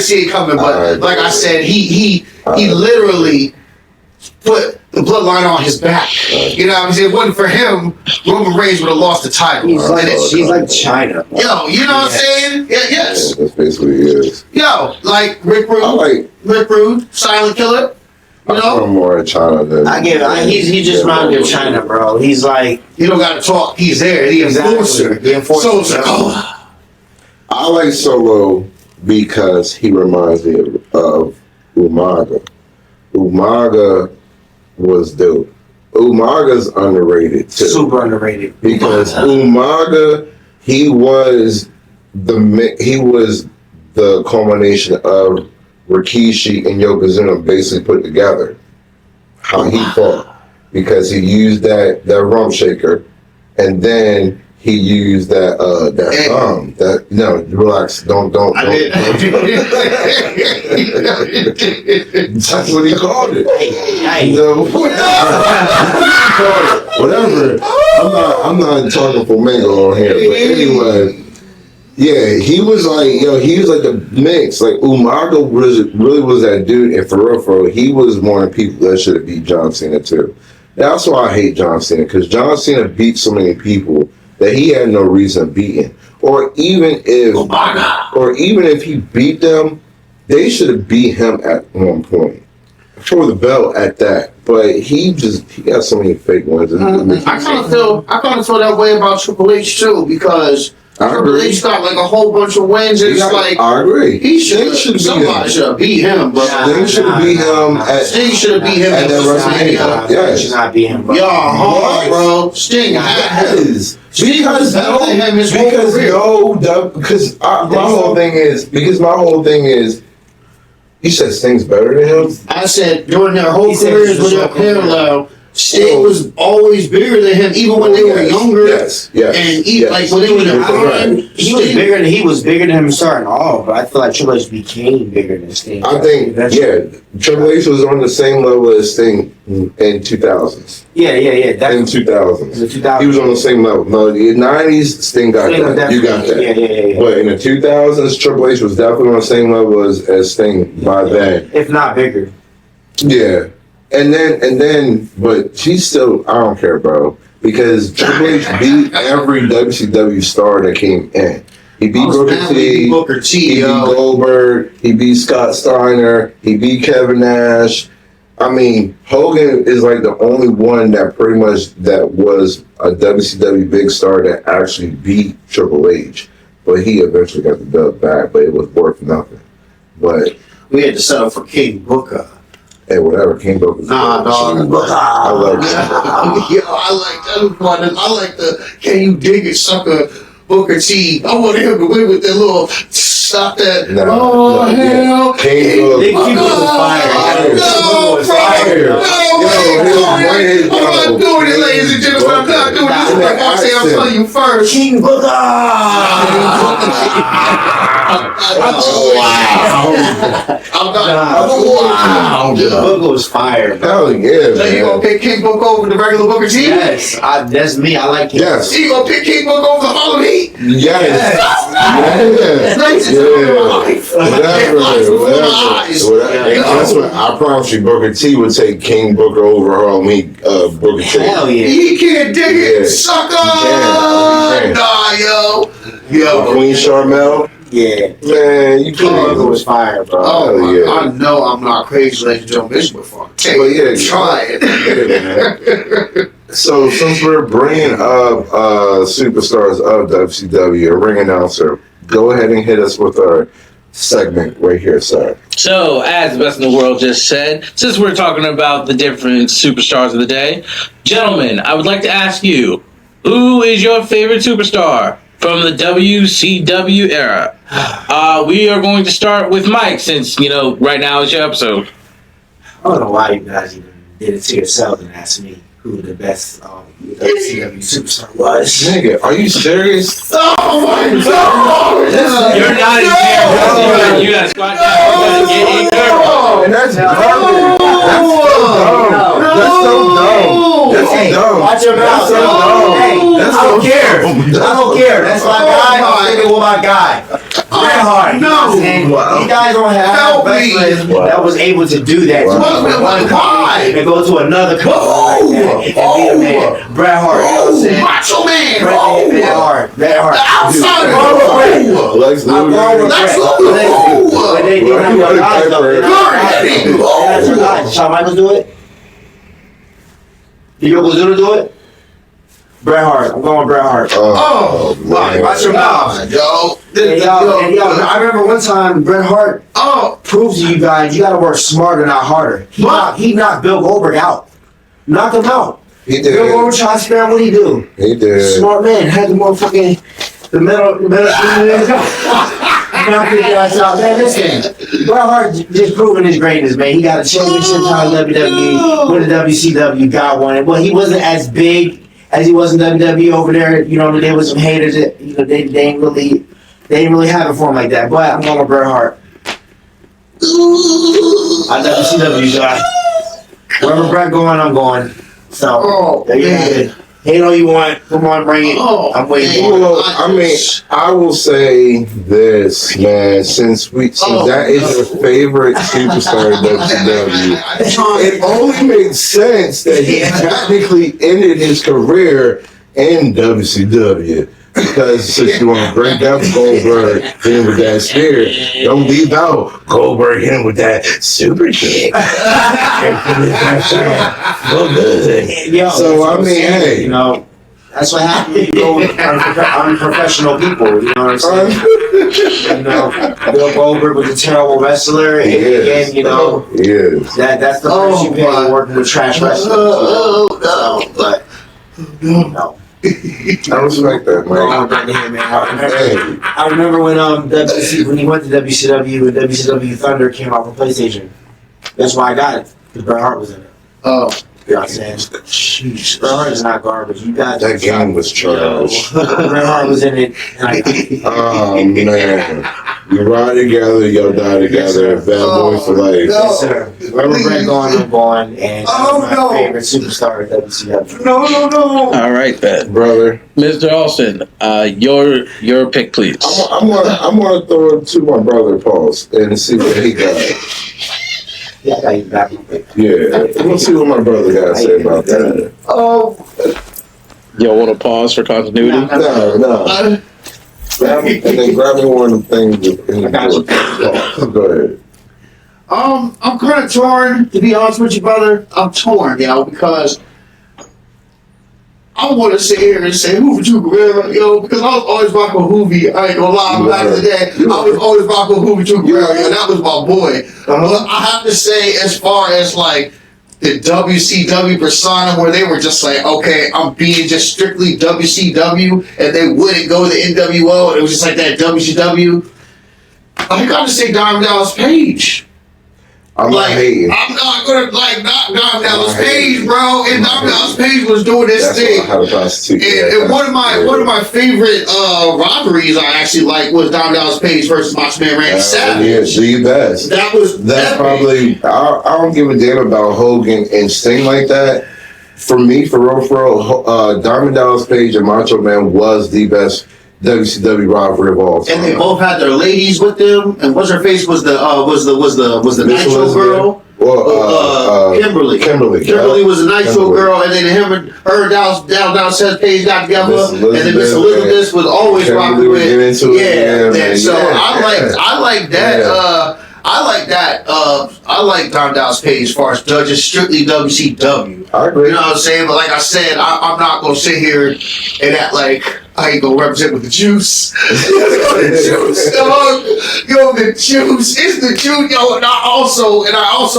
see it coming. But like I said, he literally put the bloodline on his back. You know what I'm saying? If it wasn't for him, Roman Reigns would have lost the title. He's like China. Yo, you know what I'm saying? Yeah, yes. Yeah, that's basically it. Yo, like Rick Rude. Rick Rude, Silent Killer. You know? I'm more in China than He's just around in China, bro. He's like, you don't got to talk. He's there. The enforcer. The enforcer. So it's like, oh. I like Solo because he reminds me of Umaga. Umaga was dope. Umaga's underrated too. Super underrated. Because Umaga, he was the culmination of Rikishi and Yokozuna basically put together. How he fought. Because he used that rum shaker, and then he used that no, relax, don't. That's what he called it. Whatever. I'm not talking for Mango on here, but anyway. Yeah, he was like the mix. Like Umaga really was that dude, and for real, he was one of the people that should have beat John Cena too. That's why I hate John Cena, because John Cena beat so many people that he had no reason beating. Or even if he beat them, they should have beat him at one point for the belt at that. But he got so many fake ones. I kind of feel that way about Triple H too, because Triple H got like a whole bunch of wins, and I agree. Somebody should have beat him, but Sting should have beat him at that WrestleMania. Yeah, should not beat him, bro. Yo, hard, bro. Sting Because my whole thing is, you said Sting's better than him? I said during their whole careers with their parallel, Sting was always bigger than him, even when they were younger. Yes. And like when they were in their prime, he was bigger than him starting off, but I feel like Triple H became bigger than Sting. I think, Triple H was on the same level as Sting in 2000s. Yeah. In 2000s. He was on the same level. No, in the 90s, Sting got that. You got that. Yeah. But in the 2000s, Triple H was definitely on the same level as Sting by then. If not bigger. Yeah. And then, but she's still, I don't care, bro. Because Triple H beat every WCW star that came in. He beat Booker T, he beat Goldberg, he beat Scott Steiner, he beat Kevin Nash. I mean, Hogan is like the only one that pretty much that was a WCW big star that actually beat Triple H. But he eventually got the dub back, but it was worth nothing. But we had to settle for King Booker. Hey, whatever, King Booker. Nah, dog. I like that. Yo, I like that one. I like the can you dig it, sucker, Booker T. I want him to win with that little stop that. Hell. King Booker was fire. I'm not doing it, ladies and gentlemen. I'm not doing this. I'm telling you first. King Booker. Wow. Booker was fire, bro. Hell yeah, So you gonna pick King Booker over the regular Booker T? Yes, that's me. I like him. Yes. You gonna pick King Booker over the Hall of Heat? Yes. Whatever. That's what I promise you, Booker T would take King Booker over Booker T. Hell yeah. He can't dig it, Yeah. sucker! He can. Nah, yo. Queen Charmel. Yeah. Man, you King Booker can't. was fire, bro. Oh, yeah. I know I'm not crazy, ladies and gentlemen. This before. But yeah, Try it. So since we're bringing up superstars of WCW, a ring announcer, go ahead and hit us with our segment right here, sir. So, as the best in the world just said, since we're talking about the different superstars of the day, gentlemen, I would like to ask you, who is your favorite superstar from the WCW era? We are going to start with Mike, since, right now is your episode. I don't know why you guys even did it to yourself and asked me who the best WCW superstar was. Nigga, are you serious? Oh my God! You're not in here. You got to squat down. You got to get in there. And that's garbage. That's so dumb. That's so dumb. Watch your mouth. That's so dumb. Hey, That's I don't so care. dumb. I don't care. That's my guy. I'm sticking with my guy. Bret Hart. No. You guys don't have Help me. wrestlers that was able to do that. Wow. To go from one company and go to another company like that and be a man. Bret Hart. You know what I'm saying? Macho Man. Bret Hart. Bret Hart. Outside Dude, Lex I'm going with Luger. Lex Bret. Luger. But they didn't have your guys though. They're Good. not your guys. Shawn Michaels do it? Did Yokozuna do it? Bret Hart. I'm going Bret Hart. Oh, man. watch your mouth, yo. And y'all, I remember one time Bret Hart proved to you guys you gotta work smarter, not harder. He knocked Bill Goldberg out. Knocked him out. He Bill did. Goldberg tried to spare him. What did he do? He did. Smart man. Had the motherfucking the middle knocked his ass out. Man, listen. Bret Hart just proving his greatness, man. He got a championship title in WWE, with the WCW, got one. Well, he wasn't as big as he was in WWE over there. You know, there was some haters that, you know, they didn't really have it for him like that. But I'm going with Bret Hart. I WCW guy. Wherever Bret going, I'm going. So there you have it. Hate all you want. Come on, bring it. I'm waiting. Well, I mean, I will say this, man. Since that is your favorite superstar in WCW, it only makes sense that he technically ended his career in WCW. Because since you want to break up Goldberg, hit him with that spear, don't leave out Goldberg, hit him with that super kick. So good. Yo, So, I mean, hey. you know, that's what happens when you go with unprofessional people. You know what I'm saying? You know, Bill Goldberg was a terrible wrestler, and again, you know, that's the price you pay for working with trash wrestlers. But no. I respect that, man. I remember when when he went to WCW and WCW Thunder came out for PlayStation. That's why I got it. Because Bret Hart was in it. Oh. You know what I'm saying? Jeez, Bret Hart is not garbage. You guys. That game was trash. Bret Hart was in it. And I got it. Oh, man. You ride together, y'all die together. Bad boy for life. Yes, sir. Wherever Bret going, I'm going. And my favorite superstar at WCW. No. All right, then, Brother. Mr. Austin, your pick, please. I'm gonna throw it to my brother, Pauls, and see what he got. Yeah, I got you back real quick. Yeah, let's see what my brother got to say about that. Y'all want to pause for continuity? No. And then grab me one of the things in the book. Go ahead. I'm kind of torn, to be honest with you, brother. I'm torn, because I want to sit here and say Hoover True Guerrero, because I was always rocking Hoovy. I ain't gonna lie, back in the day, I was always rocking Hoover True Guerrero, and that was my boy. But I have to say, as far as like the WCW persona, where they were just like, okay, I'm being just strictly WCW, and they wouldn't go to the NWO, and it was just like that WCW. I gotta say Diamond Dallas Page. I'm not hating. I'm not gonna knock Diamond Dallas Page, bro. And Diamond Dallas Page was doing this thing. And one of my favorite rivalries I actually like was Diamond Dallas Page versus Macho Man Randy Savage. Yeah, the best. That's probably. I don't give a damn about Hogan and Sting like that. For me, for real, Diamond Dallas Page and Macho Man was the best WCW rivalry of all time. And they both had their ladies with them. And what's her face was the Nitro girl. Kimberly. Kimberly was a Nitro girl, and then her down says Page got together, and then Miss Elizabeth was always rocking with. So I like that. I like Don Dallas Page as far as judges strictly WCW. I agree. You know what I'm saying? But like I said, I'm not gonna sit here and act like I ain't gonna represent with the juice. The juice, dog. The juice. It's the juice, And I also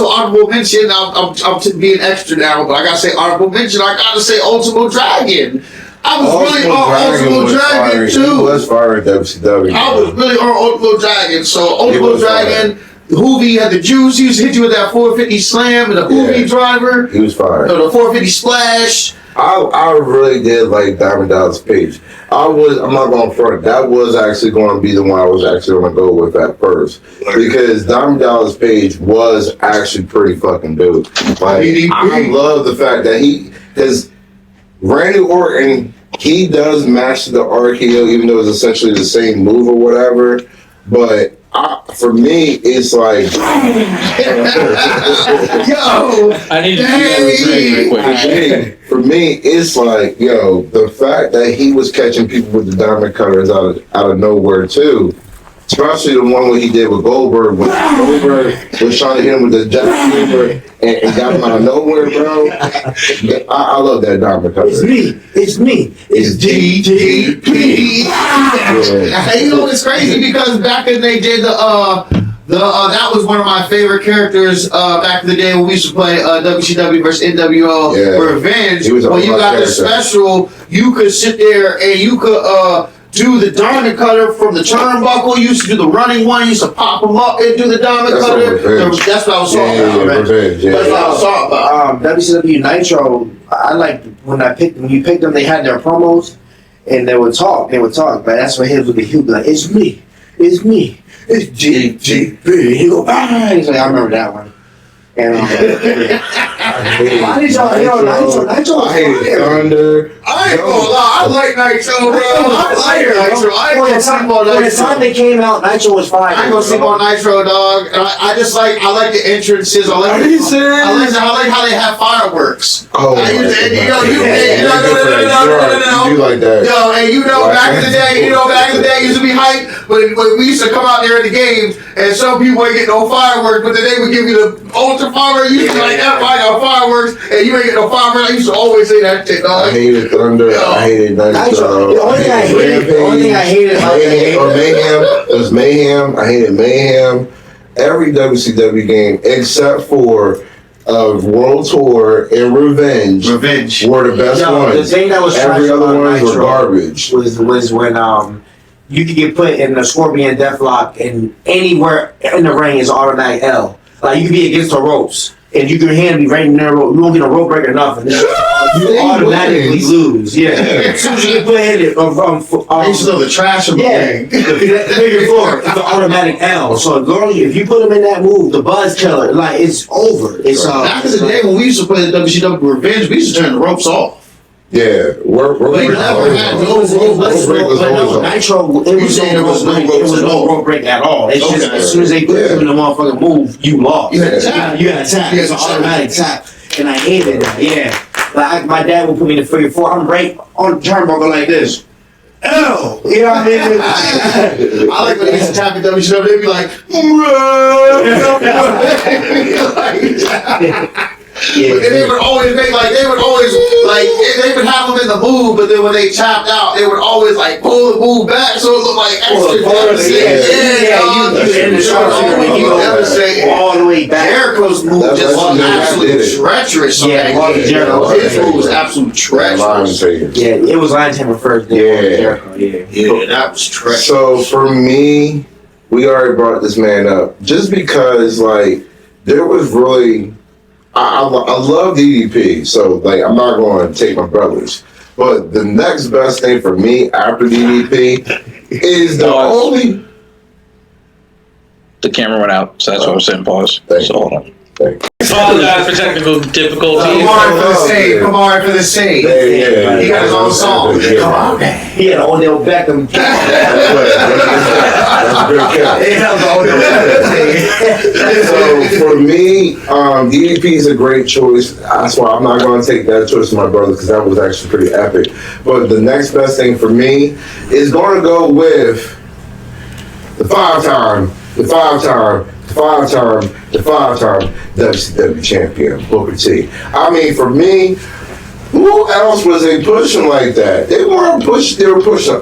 honorable mention. I'm being extra now, but I gotta say honorable mention. I gotta say Ultimo Dragon. I was really on Ultimo Dragon too. He was fire at WCW. I was really on Ultimo Dragon. So Ultimo Dragon. Hoovy had the juice. He used to hit you with that 450 slam and the Hoovy driver. He was fire. The 450 splash. I really did like Diamond Dallas Page. I'm not going front. That was actually going to be the one I was actually going to go with at first. Because Diamond Dallas Page was actually pretty fucking dope. Like, I love the fact that because Randy Orton, he does match the RKO, even though it's essentially the same move or whatever. But for me, it's like, Yo, I need to do that real quick. for me, it's like, the fact that he was catching people with the diamond cutters out of nowhere too. Especially the one where he did with Goldberg, when Goldberg was trying to hit him with the Jack Cooper and got him out of nowhere, bro. I love that diamond cutter. It's me. It's DDP. Yeah. And you know it's crazy because back when they did that was one of my favorite characters back in the day when we used to play WCW versus NWO Revenge. When you got the special, you could sit there and you could do the diamond cutter from the turnbuckle. You used to do the running one. You used to pop them up and do the diamond cutter. That's what I was talking about. Revenge. That's what I was talking about. WCW Nitro, I like when you picked them, they had their promos and they would talk. But that's what his would be. He would be like, it's me. It's GGP. He go, ah. He's like, I remember that one. And I hate Nitro I hate Thunder. I ain't gonna lie, I like Nitro, bro. I like Nitro. I ain't gonna sleep on When the Nitro. time they came out, Nitro was fine. I ain't gonna sleep on Nitro, dog. And I like the entrances. I like how they have fireworks. Oh, You do like that. Yo, and back in the day, used to be hype when we used to come out there in the games, and some people ain't get no fireworks, but then they would give you the ultra fireworks. You used to be like, everybody got fireworks, and you ain't get no fireworks. I used to always say that shit, dog. I hated Thunder. I hated Nitro. The only thing I hated it was Mayhem. I hated Mayhem. Every WCW game except for World Tour and Revenge were the best ones. The thing that was every other one was Nitro garbage. Was when you could get put in the Scorpion Deathlock and anywhere in the ring is automatic L. Like you could be against the ropes and your hand be right in there. You won't get a rope break or nothing. You automatically lose. Yeah. As soon as you get put in it, I used to know the trash of the ring. The bigger floor, it's an automatic L. So as long as if you put them in that move, the buzz killer, like it's over. It's back in the day when we used to play the WCW Revenge, we used to turn the ropes off. Yeah, They never had no rope break. Nitro, it was no rope break at all. It's just as soon as they put you in the motherfucking move, you lost. You had a tap. It's an automatic tap. And I hated that, Like my dad would put me in the figure four. I'm right on the turnbuckle like this. L. You know what I mean? I like when they used to tap at WCW, they'd be like, But then they would always have them in the move, but then when they tapped out, they would always like pull the move back so it looked like extra devastating. All the way back. Jericho's move just was absolutely treacherous. His move was absolutely treacherous. Yeah, it was Lion Tamer first. Yeah, that was treacherous. So for me, we already brought this man up just because like there was really. I love DDP, so like I'm not going to take my brothers. But the next best thing for me after DDP is the only. The camera went out, so that's what I was saying. Pause. So hold on. Apologize for technical difficulties. Kamari for the save. Yeah. He got his own song. He had Odell Beckham. So for me, DDP is a great choice. That's why I'm not going to take that choice from my brother because that was actually pretty epic. But the next best thing for me is going to go with the five-time WCW champion, Booker T. I mean, for me, who else was they pushing like that? They were pushing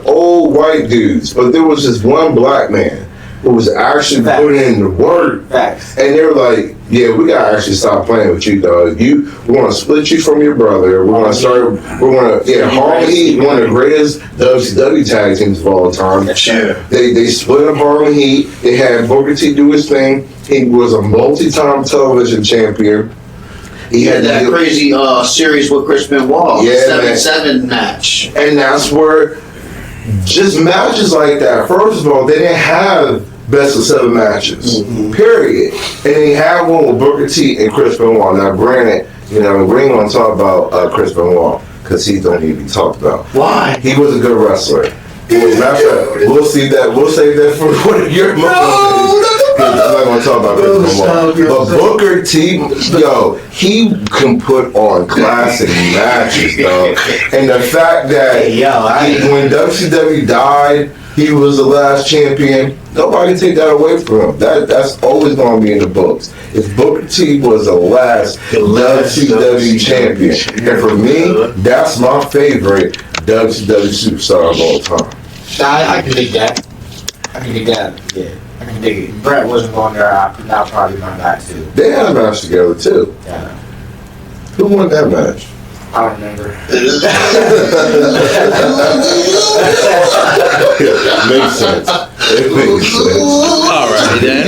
old white dudes, but there was this one black man who was actually putting in the work. Facts. And they were like, yeah, we gotta actually stop playing with you, dog. We want to split you from your brother. Harlem Heat, one of the greatest WCW tag teams of all time. They split up Harlem Heat. They had Booker T do his thing. He was a multi-time television champion. He had that crazy series with Chris Benoit, Yeah, 7-7 match. And that's where just matches like that. First of all, they didn't have best of 7 matches, period. And they had one with Booker T and Chris Benoit. Now, granted, we ain't gonna talk about Chris Benoit because he don't need to be talked about. Why? He was a good wrestler. We'll save that for one of your moments. I'm not gonna talk about Chris Benoit. But Booker T, he can put on classic matches, though. And the fact that when WCW died, he was the last champion. Nobody can take that away from him. That's always going to be in the books. If Booker T was the last WCW champion, and for me, that's my favorite WCW superstar of all time. I can dig that. Yeah, I can dig it. Brett wasn't going there. I'll probably run back too. They had a match together too. Yeah. Who won that match? I don't remember. Makes sense. It makes sense. Alrighty then.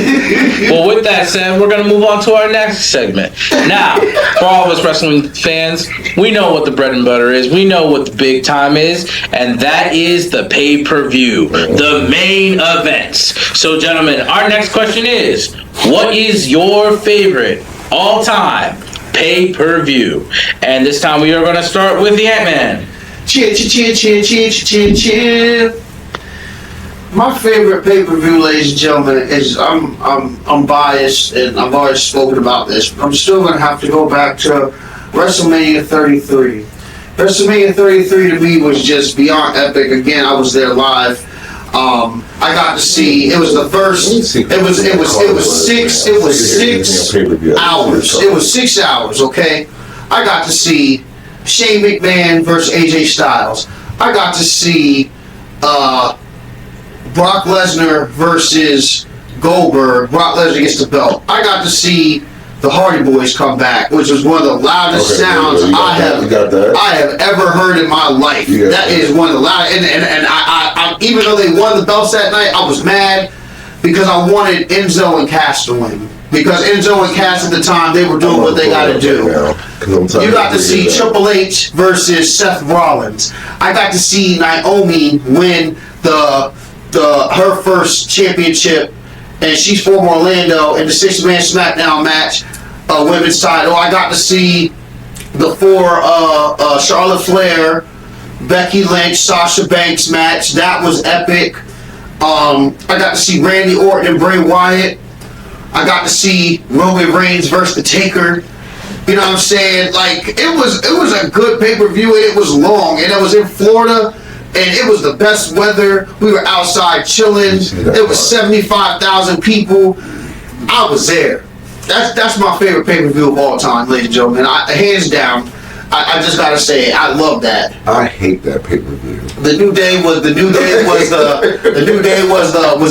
Well, with that said, we're gonna move on to our next segment. Now, for all of us wrestling fans, we know what the bread and butter is. We know what the big time is, and that is the pay-per-view, the main events. So, gentlemen, our next question is: what is your favorite all-time pay-per-view? And this time we are going to start with the Ant-Man. My favorite pay-per-view, ladies and gentlemen, is I'm biased and I've already spoken about this, but I'm still gonna have to go back to WrestleMania 33. WrestleMania 33 to me was just beyond epic. Again, I was there live. I got to see. It was the first. It was 6 hours. It was 6 hours. Okay, I got to see Shane McMahon versus AJ Styles. I got to see Brock Lesnar versus Goldberg. Brock Lesnar gets the belt. I got to see the Hardy Boys come back, which was one of the loudest sounds I have ever heard in my life. That is one of the loudest. And I even though they won the belts that night, I was mad because I wanted Enzo and Cass to win. Because Enzo and Cass at the time, they were doing what they got to do. You got to see Triple H versus Seth Rollins. I got to see Naomi win her first championship, and she's from Orlando in the 6-man SmackDown match, women's title. I got to see the 4 Charlotte Flair, Becky Lynch, Sasha Banks match. That was epic. I got to see Randy Orton and Bray Wyatt. I got to see Roman Reigns versus The Taker. You know what I'm saying? Like, it was a good pay-per-view, and it was long, and it was in Florida, and it was the best weather. We were outside chilling. It was 75,000 people. I was there. That's my favorite pay-per-view of all time, ladies and gentlemen. Hands down. I just gotta say, I love that. I hate that pay-per-view. The New Day was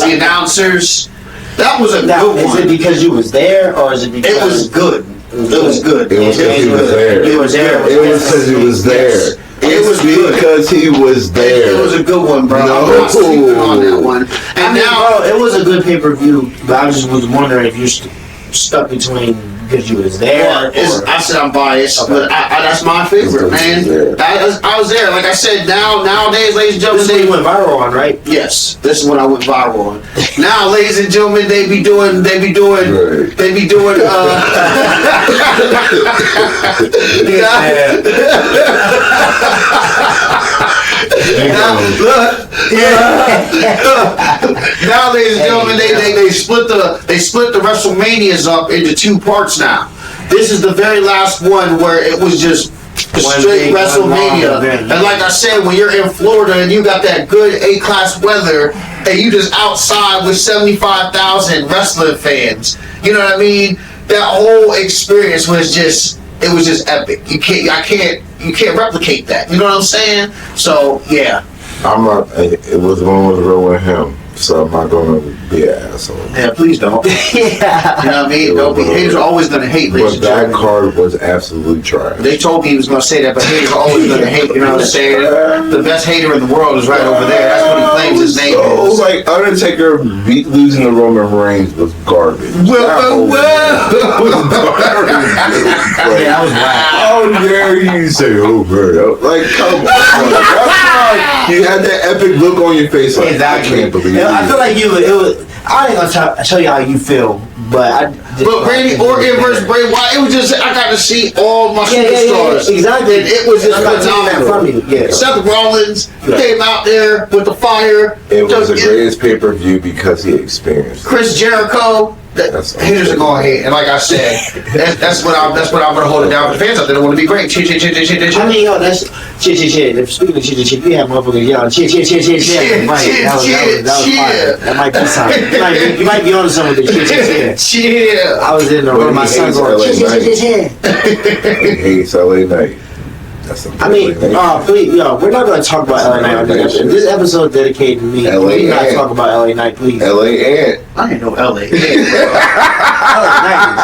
the announcers. That was a good one. Is it because you was there, or is it because it was good? It was good. It was because he was there. It was there. It was because he was there. It was because he was there. It was a good one, bro. I'm not sleeping on that one. And bro, it was a good pay-per-view, but I just was wondering if you stuck between because you was there. I said I'm biased, but that's my favorite, man. I was there. Like I said, nowadays, ladies and gentlemen, this is what you went viral on, right? Yes, this is what I went viral on. Now, ladies and gentlemen, they be doing. Now, ladies and gentlemen, they split the WrestleManias up into 2 parts now. This is the very last one where it was just straight WrestleMania. And like I said, when you're in Florida and you got that good A-class weather and you just outside with 75,000 wrestling fans, you know what I mean? That whole experience was just epic. You can't replicate that. You know what I'm saying? So yeah. It was one with real with him, so I'm not gonna be an asshole. Yeah, please don't. Yeah. You know what I mean? Don't be, haters are always gonna hate. But that card was absolutely trash. They told me he was gonna say that, but haters are always gonna hate. You know what I'm saying? The best hater in the world is right over there. That's what he Reigns' his name So, is. like, Undertaker losing to Roman Reigns was garbage. Whoa. Yeah, I was wild. How dare you say over? Like, come on. That's why you had that epic look on your face. Like, Exactly. I can't believe I it. feel like it was. I ain't gonna tell you how you feel, but But Randy Orton versus Bray Wyatt, it was just, I got to see all my superstars. exactly. And it was just I'm not taking that from phenomenal. you. Yeah. Seth Rollins came out there with the fire. It was the Just- greatest pay-per-view because he experienced it. Chris Jericho. Haters are going to hate, and like I said, that's what I'm going to hold it down for the fans out there. They want to be great. Chit. I mean, yo, that's shit. Speaking of shit, you have motherfuckers yelling shit. Right. That was fire. That might be something. You might be on something with the shit. I was in the room with my son going shit. He hates LA Knight. That's I mean, please, yo, we're not gonna talk about LA Knight on this episode. This episode dedicated to me. LA Please not Ant. talk about LA Knight, please. LA Ant. I ain't no LA. LA Knight is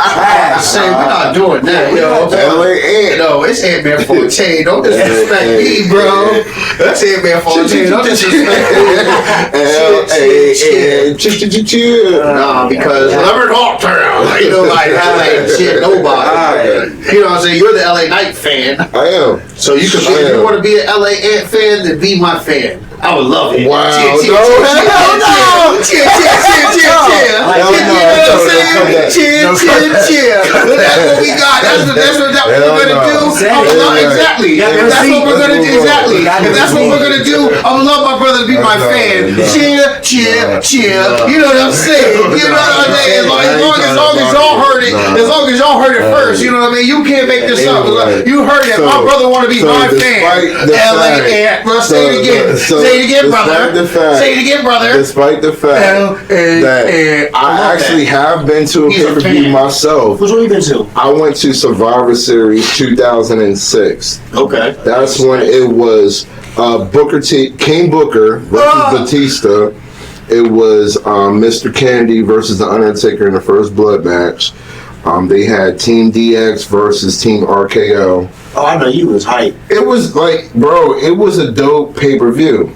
trash. Say we're not doing that, yo. LA Ant. No, it's Ant-Man 14. Don't disrespect me, bro. That's Ant-Man 14. Don't disrespect me. Nah, because Leonard Hawktown, you know, like that ain't shit nobody. You know what I'm saying? You're the LA Knight fan, I am. so you can. If you want to be an LA Ant fan, then be my fan. I would love it. Wow. Cheer. No. That's what we got. That's what we're gonna do. Exactly. If that's what we're gonna do. Exactly. If that's what we're gonna do, I would love my brother to be my fan. Cheer. You know what I'm saying? You know what I'm saying? As long as y'all heard it, as long as y'all heard it first, you know what I mean? You can't make this up. You heard it. My brother want to be my fan. LA Ant. Say it again. Say it again, brother. Say it again, brother. Despite the fact that I actually have been to a He's a pay-per-view fan. myself. Which one you been to? I went to Survivor Series 2006. Okay. That's when it was King Booker versus Batista. It was Mr. Kennedy versus The Undertaker in the first blood match. They had Team DX versus Team RKO. Oh, I know you was hype. It was like, bro, it was a dope pay-per-view.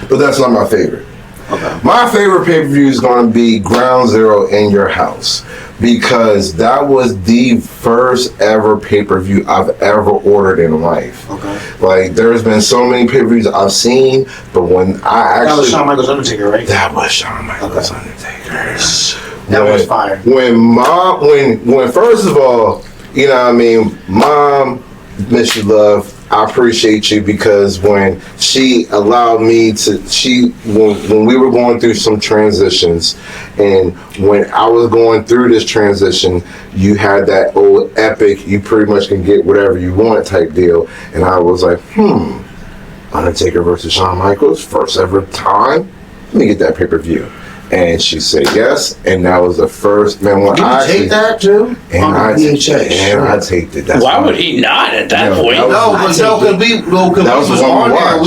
But that's not my favorite. Okay. My favorite pay-per-view is going to be Ground Zero in Your House, because that was the first ever pay-per-view I've ever ordered in life. Okay. Like, there's been so many pay-per-views I've seen, but when I actually... That was Shawn Michaels Undertaker, right? That was Shawn Michaels Undertaker. That was fire. When first of all, you know what I mean, Mom, miss you, love. I appreciate you, because when she allowed me to, when we were going through some transitions, and when I was going through this transition, you had that old epic, you pretty much can get whatever you want type deal, and I was like, Undertaker versus Shawn Michaels, first ever time, let me get that pay-per-view. And she said yes, and that was the first, man, when I take that too? and I take it. That's Why would he not at that point? Because we was on there.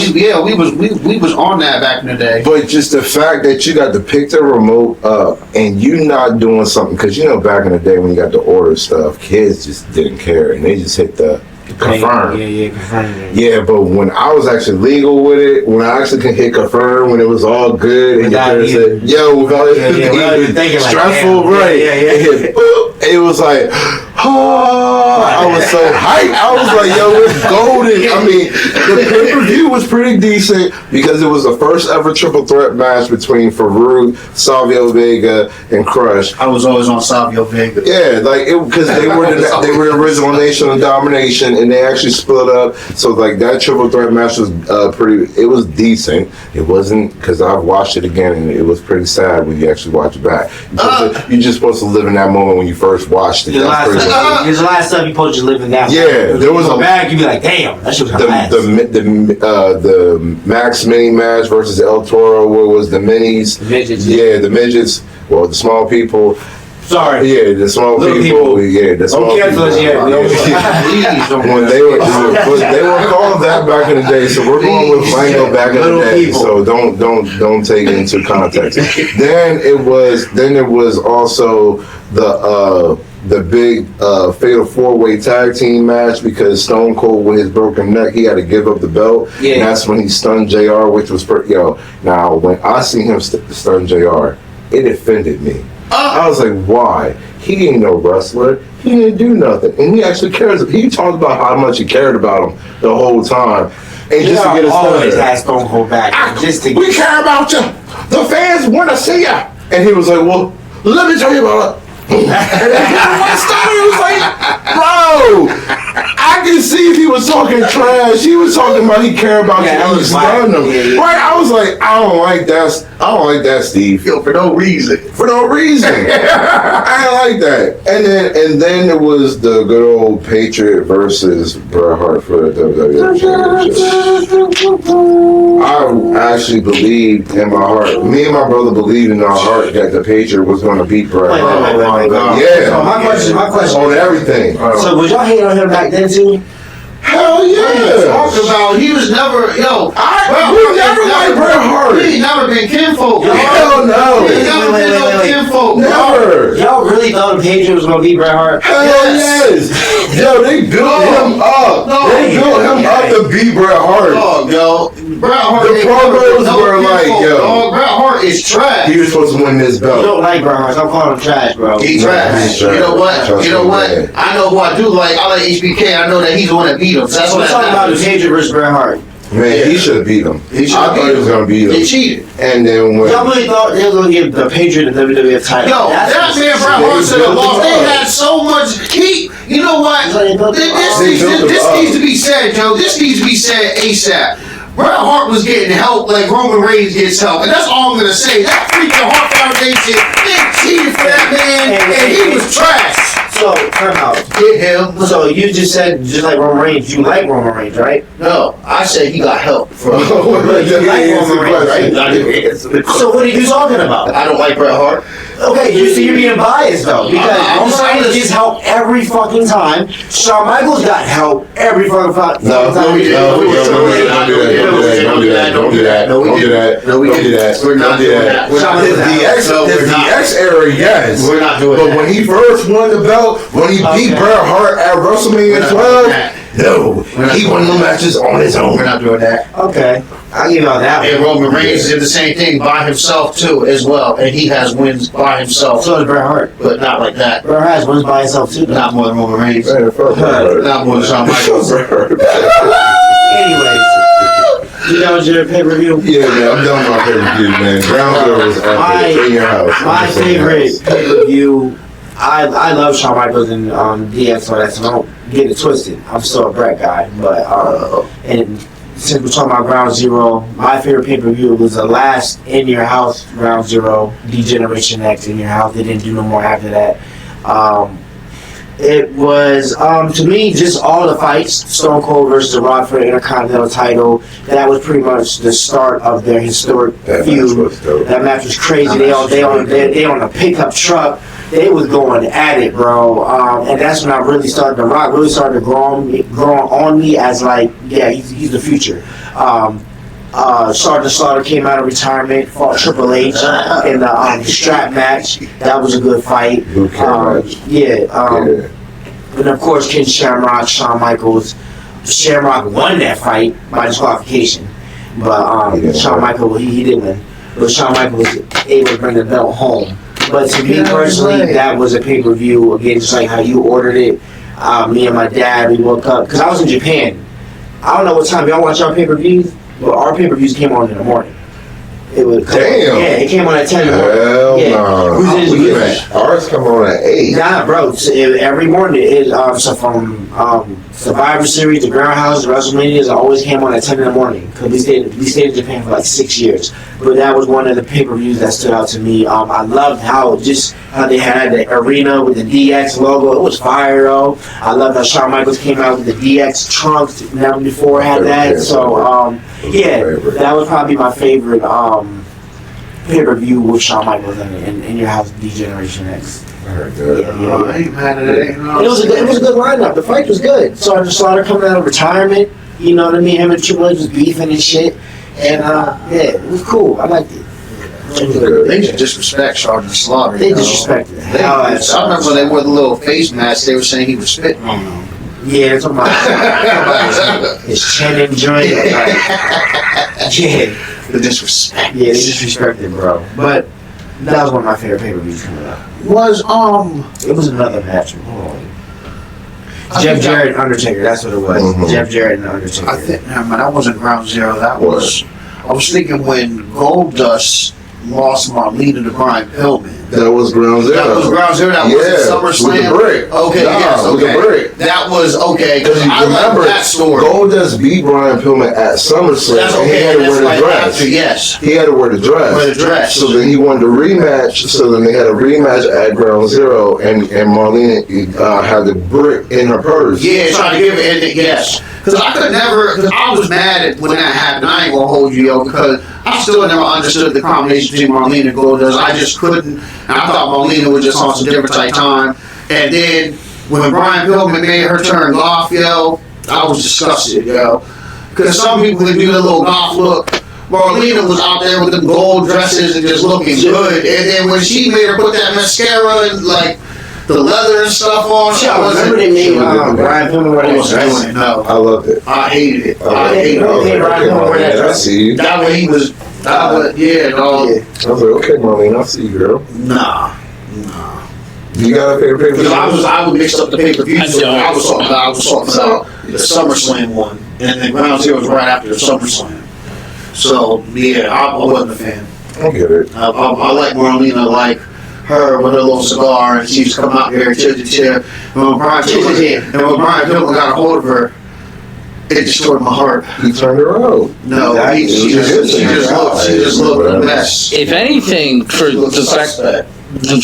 We was on that back in the day. But just the fact that you got to pick the remote up and you not doing something, because you know back in the day when you got to order stuff, kids just didn't care and they just hit the confirm. Yeah, confirm. Yeah, but when I was actually legal with it, when I actually could hit confirm, when it was all good, and your parents said, "Yo, without even thinking, like, stressful, damn, right?" Yeah. It hit, boop, it was like, I was so hyped. I was like, "Yo, it's golden." I mean, the pay-per-view was pretty decent because it was the first ever triple threat match between Farouk, Savio Vega, and Crush. I was always on Savio Vega. Yeah, like it, because they were the original Nation of Domination, and they actually split up. So like that triple threat match was it was decent. It wasn't, because I've watched it again and it was pretty sad when you actually watch it back. You're just supposed to live in that moment when you first watched it. There's a lot of stuff you supposed to live in that. Yeah, there was a a bag. You'd be like, damn, that shit was kind of the Max Mini match versus El Toro. What was the minis? The midgets. Yeah, the midgets. Well, the small people. Sorry. Yeah, the small people. Yeah, the small people. When they were called that back in the day, so we're going with Mango back in the day. So don't take it into context. Then it was also the the big fatal 4-way tag team match because Stone Cold with his broken neck, he had to give up the belt. Yeah. And that's when he stunned JR, which was now when I seen him stun JR, it offended me. I was like, why? He ain't no wrestler. He didn't do nothing. And he actually cares. He talked about how much he cared about him the whole time. And just to get his always stunner. has Stone Cold back. Just to We care about you. The fans want to see you. And he was like, well, let me tell you about it. And one stunner was like, bro, I can see if he was talking trash. He was talking about he cared about you and he stunned him. Yeah. Right? I was like, I don't like that, Steve. Yo, for no reason. For no reason. I didn't like that. And then it was the good old Patriot versus Bret Hart for the WWE Championship. I actually believed in my heart. Me and my brother believed in our heart that the Patriot was going to beat Bret Hart. Wait. Yeah. So my question. On everything. So was y'all hating on him back then too? Hell yeah. Talking about he was never We never liked Bret Hart. He ain't never been kinfolk. Hell no. He never been no Wait. kinfolk. Never. Y'all really thought the Patriot was gonna beat Bret Hart? Hell yes. Yo, they built him up. No. They built him up to beat Bret Hart. Dog, yo. Bret Hart. The ain't promos no were like, kinfolk, yo. dog. Bret Hart is trash. He was supposed to win this You belt. don't like Bret Hart, so I'm calling him trash, bro. He He's trash. trash. You know what? Trust You know me, what? man. I know who I do like. I like HBK. I know that he's the one that beat him. So that's We're what talking about the Patriot versus Bret Hart. Man, he should have beat him. He should I have thought he was going to beat They him. cheated. And then when... Y'all really thought they was gonna give the Patriot the WWF title? Yo, that man Bret Hart should have lost. They had so much heat. You know what? This needs to be said, Joe. This needs to be said ASAP. Bret Hart was getting help like Roman Reigns gets help. And that's all I'm going to say. That freaking Hart Foundation, they cheated for that man, and he was trash. So, time out. Get him. So you just said, just like Roman Reigns, you like Roman Reigns, right? No, I said he got help from. You like Roman Reigns, right? So what are you talking about? I don't like Bret Hart. Okay, you see you're being biased though, because I'm Roman Reigns honest. gets help every fucking time. Shawn Michaels got help every fucking time. Don't do that. We're not doing that. We're not doing that. His DX era, yes. We're not doing But that. when he first won the belt, when he beat Bret Hart at WrestleMania 12, no, he won the matches on his own. We're not doing that. Okay, I'll give y'all that And one. Roman Reigns did the same thing by himself too, as well, and he has wins by himself, So does Bret Hart. but not like that. Bret Hart has wins by himself too. Not more than Roman Reigns. Man, fuck Bret Hart. Not more than Shawn Michaels. Anyways, you done with your pay-per-view? Yeah, man, I'm done with my pay-per-view, man. Ground Zero was epic in your house. My favorite pay-per-view, I love Shawn Michaels and DX, so that's, don't get it twisted. I'm still a Bret guy, but and since we're talking about Ground Zero, my favorite pay-per-view was the last In Your House Ground Zero, D-Generation X In Your House. They didn't do no more after that. It was, to me, just all the fights. Stone Cold versus The Rock for the Intercontinental title. That was pretty much the start of their historic feud. That match was crazy. They on a pickup truck. They was going at it, bro. And that's when I really started. The Rock really started growing on me as like, yeah, he's the future. Sergeant Slaughter came out of retirement, fought Triple H in the strap match. That was a good fight. And of course, Ken Shamrock, Shawn Michaels. Shamrock won that fight by disqualification, but Shawn Michaels he didn't win. But Shawn Michaels was able to bring the belt home. But to me personally, that was a pay-per-view again, just like how you ordered it. Me and my dad, we woke up because I was in Japan. I don't know what time y'all watch our pay-per-views. Well, our pay-per-views came on in the morning. It was Damn. Yeah, it came on at 10 in the morning. Hell Yeah. no. Who's in Japan? Ours come on at 8. Nah, bro. Every morning it so from Survivor Series to Groundhouse to WrestleMania, it always came on at 10 in the morning because we stayed in Japan for like 6 years. But that was one of the pay-per-views that stood out to me. I loved how they had the arena with the DX logo. It was fire, though. I loved how Shawn Michaels came out with the DX trunks. Never before had that. So that was probably my favorite pay-per-view with Shawn Michaels in your house, D-Generation X. I ain't mad at it. It was a good lineup. The fight was good. Sergeant Slaughter coming out of retirement. You know what I mean? Him and Triple H was beefing and shit. And it was cool. I liked it. They just disrespect Sergeant Slaughter. They you know? disrespected the They- hell out I of Sergeant remember when they wore the little face mask. They were saying he was spitting on them. Yeah, it's about his chin and joint. Like, yeah, The disrespect. yeah, they disrespected, bro. But that was one of my favorite pay-per-views coming up. Was It was another match. Hold on. I Jeff think Jarrett and Undertaker. That's what it was. Mhm. Jeff Jarrett and Undertaker. I think never mind, that wasn't Ground Zero. That was. I was thinking when Goldust lost Marlena to Brian Pillman. That was Ground Zero. That was Ground Zero. That Yeah, was SummerSlam. with the break. Okay, Nah, yes, with the okay. break. That was okay. Because you I remember, like that story. Goldust beat Brian Pillman at SummerSlam, That's and he okay. had to That's wear the like dress. after, yes. He had to wear the dress. Wear the dress. So then he wanted to rematch. So then they had a rematch at Ground Zero, and Marlena had the brick in her purse. Yeah, trying to give it, and yes. Because I could never, because I was mad at when that happened. I ain't gonna hold you, yo, because I still never understood the combination between Marlena and Goldust. I just couldn't. And I thought Marlena was just on some different type time. And then when Brian Pillman made her turn goth, yo, I was disgusted, yo. Because some people can do the little goth look. Marlena was out there with the gold dresses and just looking good. And then when she made her put that mascara and like the leather and stuff on, I remember they made Brian Pillman wear I that wasn't dress. doing it, no. I loved it. I hated it. I loved hated I was it. like, okay, Marlena, I see you. That way he was, yeah, dog. I was like, okay, Marlena, I see you, girl. Nah. You got a favorite pay-per-view? Because I would mix up the pay-per-view. I So don't. I was talking about the SummerSlam one. And then Ground Zero was right after the SummerSlam. So, yeah, I wasn't a fan. I get it. I like Marlena, like her with her little cigar, and she was coming out here chair to chair. And when Brian Pillman got a hold of her, it destroyed my heart. He turned her out. No, she just looked a mess. If anything, for She looked the fact suspect.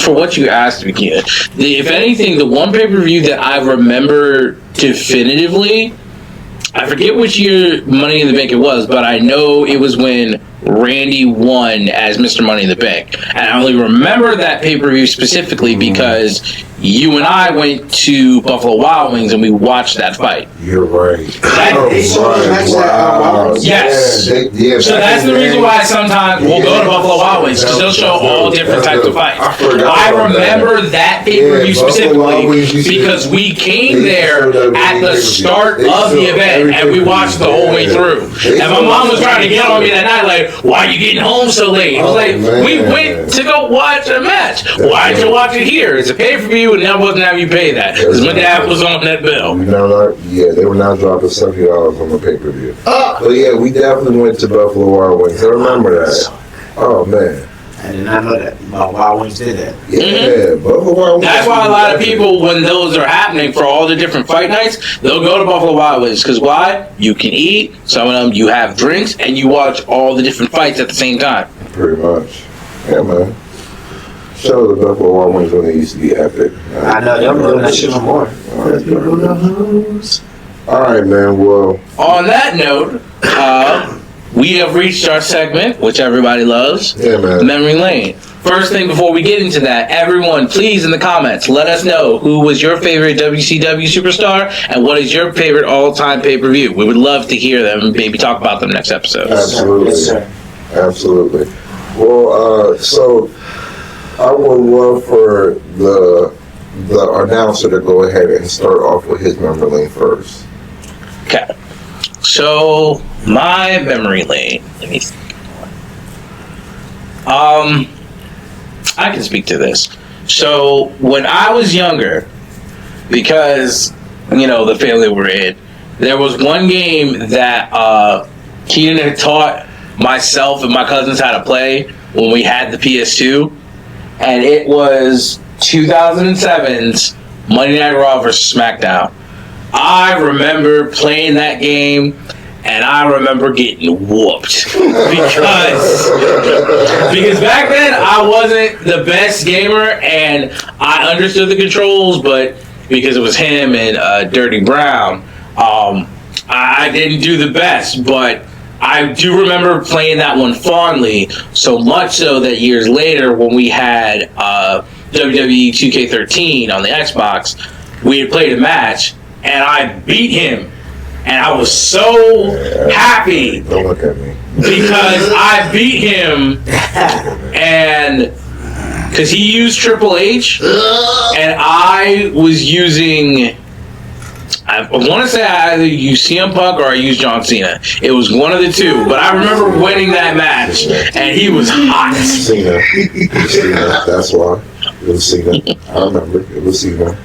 for what you asked me, Kenan, if anything, the one pay-per-view that I remember definitively, I forget which year Money in the Bank it was, but I know it was when Randy won as Mr. Money in the Bank. And I only remember that pay-per-view specifically because you and I went to Buffalo Wild Wings and we watched that fight. You're right. They showed the match Wow. Yes. Yeah, So that's the reason why sometimes we'll go to Buffalo Wild Wings because they'll show all different types of fights. I remember that pay-per-view specifically because we came there at the start of the event and we watched the whole way through. And my mom was trying to get on me that night like, why are you getting home so late? I was like, we went to go watch a match. Why'd you watch it here? It's a pay-per-view and that wasn't how you pay that because my dad was on that bill. They were not dropping $70 on the pay-per-view. But yeah, we definitely went to Buffalo Wild Wings. I remember that. Oh man. I did not know that. Wild Wings did that. Yeah, Buffalo Wild Wings. That's why a lot of people, when those are happening for all the different fight nights, they'll go to Buffalo Wild Wings. Because why? You can eat, some of them you have drinks, and you watch all the different fights at the same time. Pretty much. Yeah, man. Shout out to Buffalo Wild Wings when they used to be epic. I know, they're doing that shit no more. Alright, man, well. On that note, we have reached our segment, which everybody loves, Yeah, man. Memory Lane. First thing before we get into that, everyone, please in the comments, let us know who was your favorite WCW superstar and what is your favorite all-time pay-per-view. We would love to hear them and maybe talk about them next episode. Absolutely. Yes, sir. Absolutely. Well, so I would love for the announcer to go ahead and start off with his memory lane first. Okay. So, my memory lane. Let me think. I can speak to this. So, when I was younger, because, the family we're in, there was one game that Kenan had taught myself and my cousins how to play when we had the PS2, and it was 2007's Monday Night Raw vs. SmackDown. I remember playing that game, and I remember getting whooped because back then I wasn't the best gamer, and I understood the controls, but because it was him and Dirty Brown, I didn't do the best, but I do remember playing that one fondly, so much so that years later when we had WWE 2K13 on the Xbox, we had played a match, and I beat him, and I was so happy. Don't look at me. because I beat him, and because he used Triple H, and I was using. I want to say I either used CM Punk or I used John Cena. It was one of the two, but I remember winning that match, and he was hot. Cena. That's why. It was Cena. I remember. It was Cena.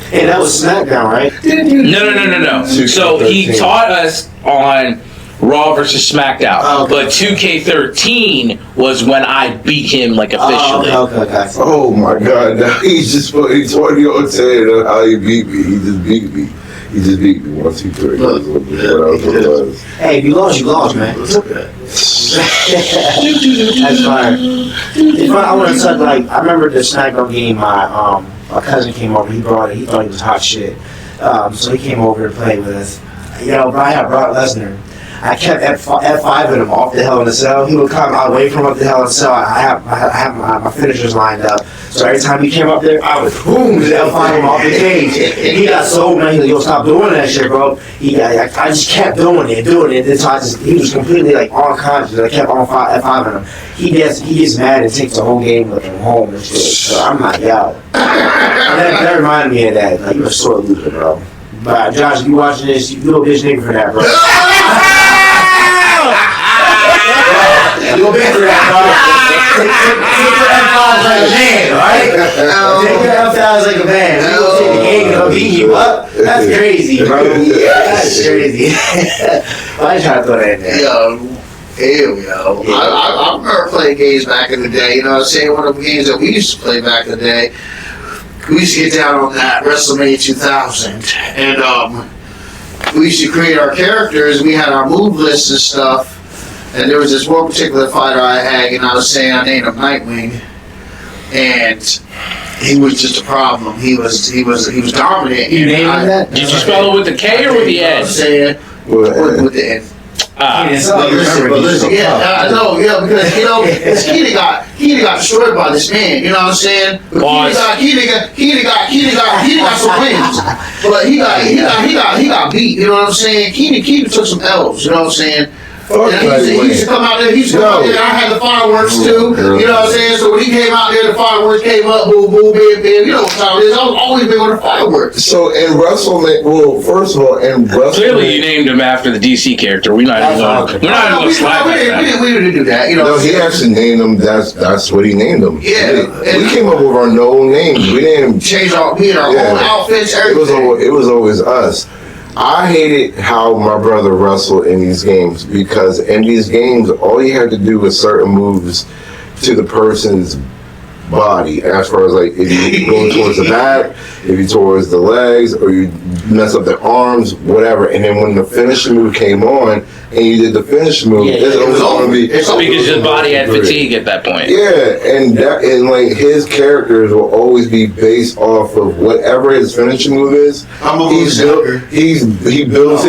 Hey, that was SmackDown, right? No. So he taught us on Raw versus SmackDown, but 2K13 was when I beat him like officially. Okay. Oh my God! Now he's just putting 20 on 10 how he beat me. He just beat me. 1, 2, 3. Hey, if you lost, man. That's fine. It's fine. I want to talk, like, I remember the SmackDown game, my cousin came over, he brought it, he thought he was hot shit. So he came over to play with us. Yo, bro, I had Brock Lesnar. I kept F5ing him off the Hell in a Cell. He would come away from up the Hell in a Cell. I have my finishers lined up. So every time he came up there, I would boom, just F5 him off the cage. He got so mad. He was like, yo, stop doing that shit, bro. I just kept doing it. So he was completely like unconscious. I kept on F5ing him. He gets mad and takes the whole game with him home and shit. So I'm like, yo. That reminded me of that. Like, you're a sore loser, bro. But Josh, you watching this, you little bitch nigga for that, bro. You go back to that, bro. Take your F5s like a man, alright? Take your F5s like a man. You go take the game and I'll beat you up. That's crazy, bro. That's crazy. I ain't trying to throw that in there. Yo. I remember playing games back in the day. You know what I'm saying? One of the games that we used to play back in the day. We used to get down on that WrestleMania 2000, and we used to create our characters. We had our move lists and stuff. And there was this one particular fighter I had, and I was saying I named him Nightwing, and he was just a problem. He was dominant. You named him that? Did you spell it with the K or with the N? With the N. Because he got destroyed by this man. You know what I'm saying? He got some wins, but he got beat. You know what I'm saying? Keenan took some L's. You know what I'm saying? He used to come out there. I had the fireworks too. You know what I'm saying? So when he came out there, the fireworks came up. Boom, boom, bam, bam. You know what time it is. I was always big on the fireworks. So in WrestleMania, well, first of all, in WrestleMania, clearly you named him after the DC character. We're not even going to slide that. We didn't do that. You know. No, he actually named him. That's what he named him. Yeah. We came up with our known names. We didn't change our own outfits. Everything. It was always us. I hated how my brother wrestled in these games because in these games, all you had to do was certain moves to the person's body. As far as like if you go towards the back, if you towards the legs, or you mess up the arms, whatever. And then when the finishing move came on and you did the finishing move, it was going to be because your body had fatigue at that point. Yeah, and like his characters will always be based off of whatever his finishing move is. He builds his moves. He builds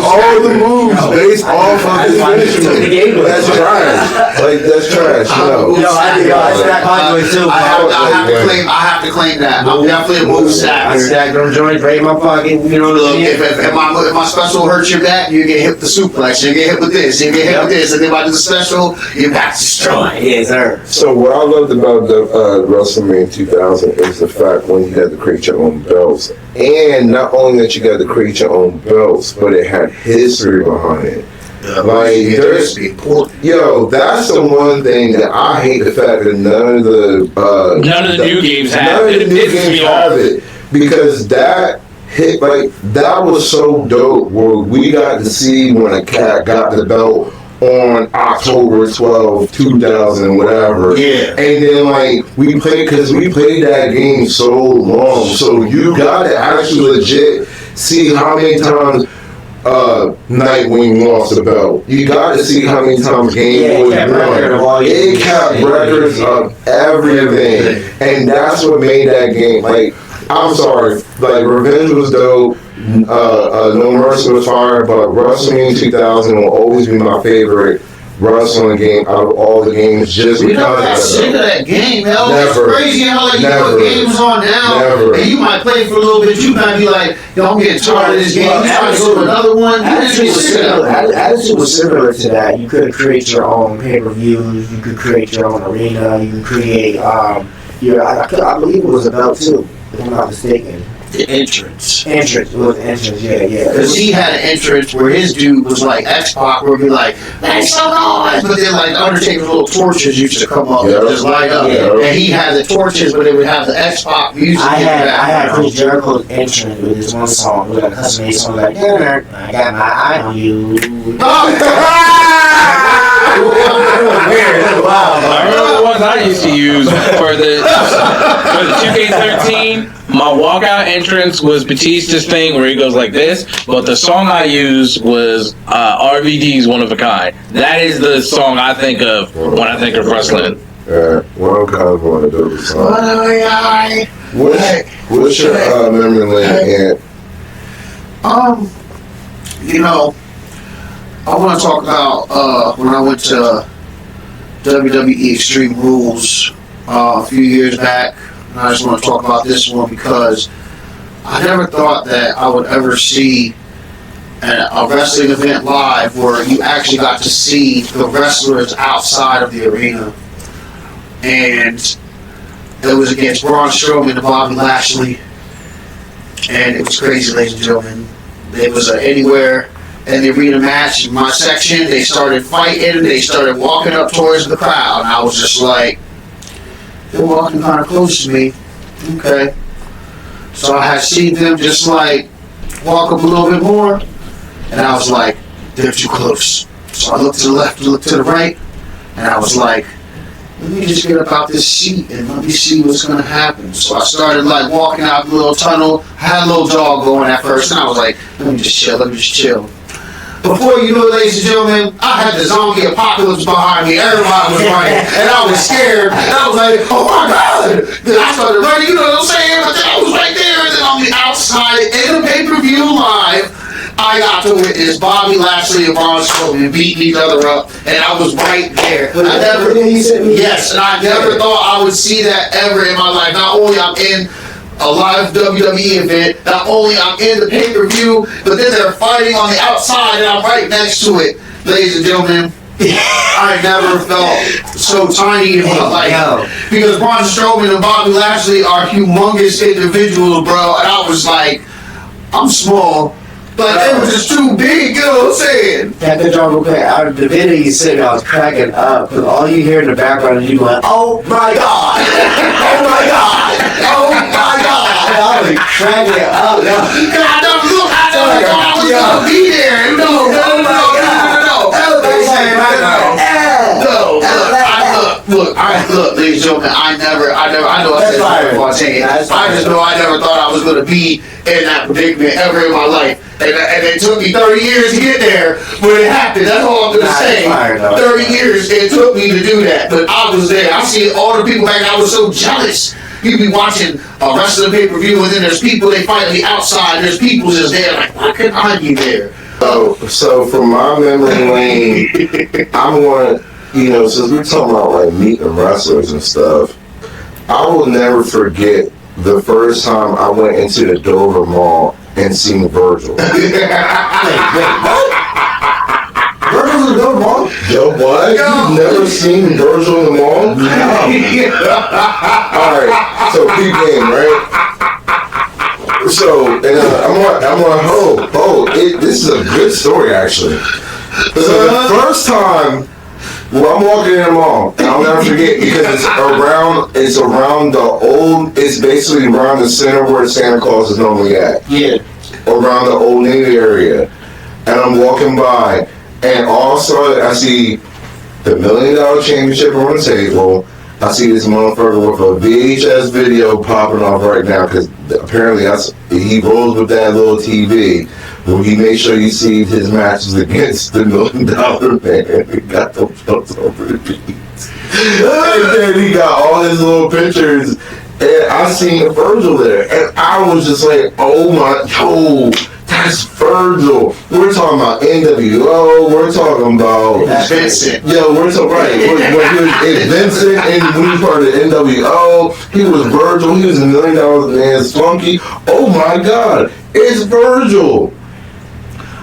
all the moves based off of his finishing move. That's trash. Like that's trash. No. I have to claim that. I'm definitely a move stacker. I stack them joints right in my pocket. You know what I'm saying? If my special hurts your back, you get hit with the suplex. You get hit with this. You get hit with this. And then if I do the special, your back's destroyed. Yes, sir. So what I loved about the WrestleMania 2000 is the fact when you had to create your own belts, and not only that you got to create your own belts, but it had history behind it. Like, that's the one thing that I hate, the fact that none of the new games have it. Because that hit, like, that was so dope where we got to see when a cat got the belt on October 12, 2000, whatever. Yeah. And then, like, we played that game so long, so you got to actually legit see how many times Nightwing lost the belt. You got to see how many times Game was won. It kept records of everything, and that's what made that game. Like, I'm sorry, like Revenge was dope. No Mercy was fire, but WrestleMania 2000 will always be my favorite wrestling game out of all the games just We never got because sick of of that. that game, hell. Never. It's crazy how like you Never. know a game's on now, Never. and you might play for a little bit. You might be like, yo, I'm getting tired of this game. You try to go to another one. You didn't Attitude get was sick of similar. that. Attitude was similar to that. You could create your own pay-per-views. You could create your own arena. You could create your. I believe it was a belt too, if I'm not mistaken. The entrance. Entrance. It was entrance. Yeah. Because he had an entrance where his dude was like X-Pac, where he'd be like, make some noise! But then like Undertaker's little torches used to come up and just light up. Yeah. And he had the torches, but it would have the X-Pac music I in the had background. Chris Jericho's entrance with this one song. It was like a custom made song like, I got my eye on you. I remember the ones I used to use for the 2K13. My walkout entrance was Batista's thing where he goes like this, but the song I used was RVD's One of a Kind. That is the song I think of when I think of wrestling. One kind of one of those songs. What's your memory lane? You know, I want to talk about when I went to WWE Extreme Rules a few years back. And I just want to talk about this one because I never thought that I would ever see a wrestling event live where you actually got to see the wrestlers outside of the arena. And it was against Braun Strowman and Bobby Lashley. And it was crazy, ladies and gentlemen. It was an anywhere in the arena match. In my section, they started fighting. They started walking up towards the crowd. And I was just like, they're walking kind of close to me. Okay. So I had seen them just like walk up a little bit more. And I was like, they're too close. So I looked to the left, looked to the right. And I was like, let me just get up out this seat and let me see what's going to happen. So I started like walking out the little tunnel. I had a little jog going at first. And I was like, let me just chill. Before you knew it, ladies and gentlemen, I had the zombie apocalypse behind me. Everybody was running, and I was scared. And I was like, oh my God. Then I started running, you know what I'm saying? But then I was right there, and then on the outside, in the pay-per-view live, I got to witness Bobby Lashley and Braun Strowman beating each other up, and I was right there. Yes, and I never thought I would see that ever in my life. Not only I'm in a live WWE event, not only I'm in the pay-per-view, but then they're fighting on the outside and I'm right next to it. Ladies and gentlemen, I never felt so tiny in my life. Because Braun Strowman and Bobby Lashley are humongous individuals, bro, and I was like, I'm small, but it was just too big, you know what I'm saying? That good job real quick. Out of the video you said, I was cracking up because all you hear in the background is you going, oh my God! Oh my God! Oh my God! And I was cracking up. I never thought I was gonna be there. No. Look, ladies and gentlemen, I know I said that before I say it. I just know I never thought I was going to be in that predicament ever in my life. And it took me 30 years to get there, but it happened. That's all I'm going to say. 30 years it took me to do that, but I was there. I see all the people back. I was so jealous. You be watching a wrestling pay-per-view, and then there's people they fight on the outside. There's people just there. Like, why couldn't I be there? So from my memory lane, I'm going to, since we're talking about like meeting wrestlers and stuff, I will never forget the first time I went into the Dover Mall and seen Virgil. Wait, what? Virgil's in the Dover Mall? Yo, what? You've never seen Virgil in the mall? No. Alright, so peep game, right? So, and I'm like, this is a good story actually. So the first time, well, I'm walking in the mall, and I'll never forget because it's basically around the center where Santa Claus is normally at. Yeah. Around the Old Navy area. And I'm walking by, and all of a sudden I see the $1 Million Championship on the table. I see this motherfucker with a VHS video popping off right now because apparently he rolls with that little TV where he makes sure you see his matches against the $1 Million Man. He got those photos on repeat. And then he got all his little pictures, and I seen Virgil there, and I was just like, oh my, It's Virgil. We're talking about NWO. We're talking about Vincent. Yo, we're talking right. When he was Vincent and when he was part of the NWO, he was Virgil. He was $1 million man, Spunky. Oh my God, it's Virgil.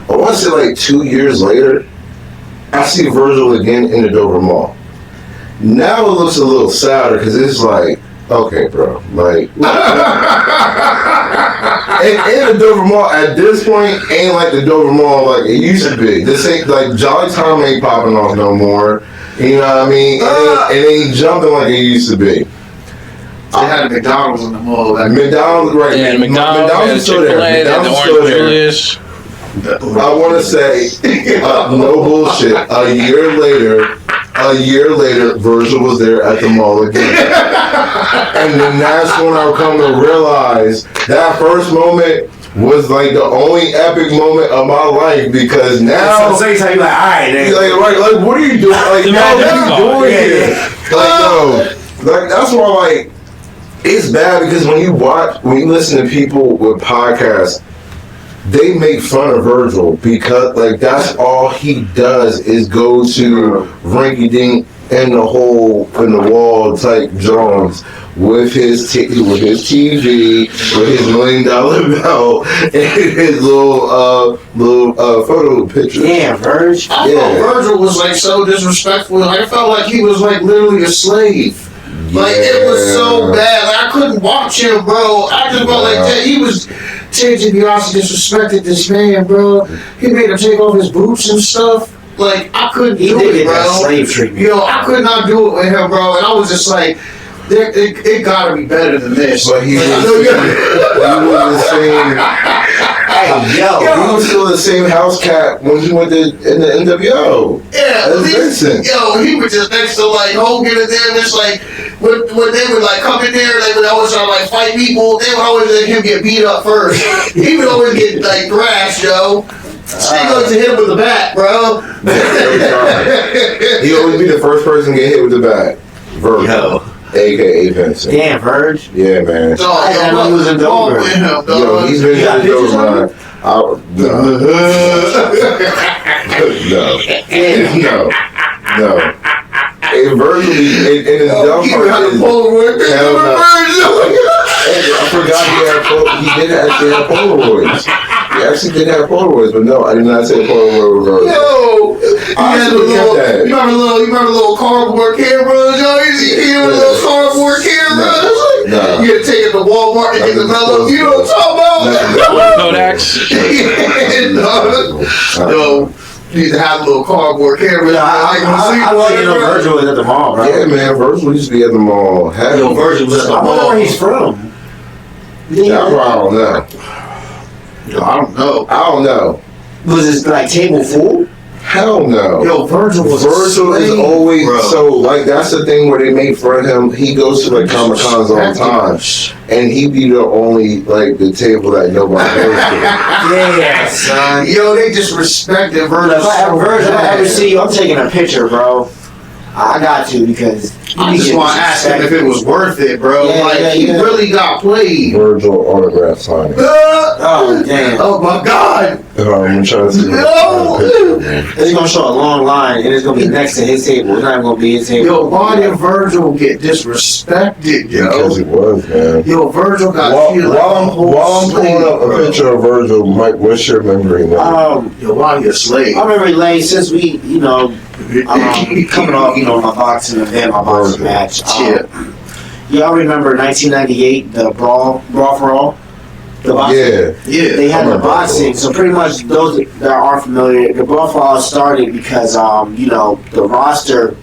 I want to say like 2 years later, I see Virgil again in the Dover Mall. Now it looks a little sadder because it's like, okay, bro, like, and the Dover Mall at this point ain't like the Dover Mall like it used to be. This ain't like Jolly Tom ain't popping off no more. You know what I mean? It ain't jumping like it used to be. They had a McDonald's in the mall. McDonald's, right? Yeah, McDonald's is still there. Chick-fil-A, and the McDonald's Orange still there. Julius. I want to say, no bullshit. A year later, Virgil was there at the mall again. And then that's when I come to realize that first moment was like the only epic moment of my life because now So you're like, all right, then. you're like, what are you doing? Like, yo, what are you doing here? Like, yo, like that's why like it's bad because when you listen to people with podcasts, they make fun of Virgil because like that's all he does is go to rinky dink in the hole in the wall type Jones with his TV, with his $1 million belt, and his little photo picture. Yeah, Virg. I thought Virgil was like so disrespectful. Like, I felt like he was like literally a slave. Like it was so bad. Like I couldn't watch him, bro. I just felt like that he was. Ted DiBiase disrespected this man, bro. He made him take off his boots and stuff. Like I couldn't do it, bro. Slave treatment. Yo, I could not do it with him, bro. And I was just like, it gotta be better than this. But he was the same. Hey, He was still the same house cat when he went in the NWO. Yeah, As Vincent. Yo, he was just next to like Hogan and them. It's like when they would like come in there, they would always try to like fight people. They would always let him get beat up first. He would always get like thrashed, yo. They go to hit with the bat, bro. He always be the first person to get hit with the bat. Virgil. AKA Vincent. Damn, Virg. Yeah, man. So, I didn't know he was in Dover. Yo, he's been in Dover, man. No. And Virgil, and the dumb part is, hell no. I forgot he did actually have Polaroids. He actually did have Polaroids, but no, I did not say Polaroid was Virgil. Yo, you remember the little cardboard cameras? Yo, you remember the little cardboard cameras? No. You had to take it to Walmart and get the mellow. You know what I'm talking about? Kodaks. No. You used to have a little cardboard camera. I like Virgil was at the mall, bro. Yeah, man, Virgil used to be at the mall. Virgil was at the I wonder mall. where he's from. I don't know. Yo, I don't know. Was this like table full? Hell no. Yo, Virgil was Virgil is always so like that's the thing where they make fun of him. He goes to like Comic Cons all the time, and he be the only like the table that nobody goes to. Yeah, son. Yo, they disrespected Virgil. If I ever see you, I'm taking a picture, bro. I got to because I just want to ask him if it was worth it, bro. He really got played. Virgil autograph signing. Oh damn! Oh my God! I'm trying to see. No! It's gonna show a long line, and it's gonna be next to his table. It's not even gonna be his table. Yo, why did Virgil get disrespected, yo? Because he was, man. Yo, Virgil got While I'm pulling up a picture of Virgil, Mike, what's your memory, man? Yo, why you a slave? I remember Lane since we, coming off, my boxing event, my boxing match. Y'all remember 1998, the Brawl for All? The boxing? Yeah. They had the boxing, so pretty much those that aren't familiar, the Brawl for All started because, the roster,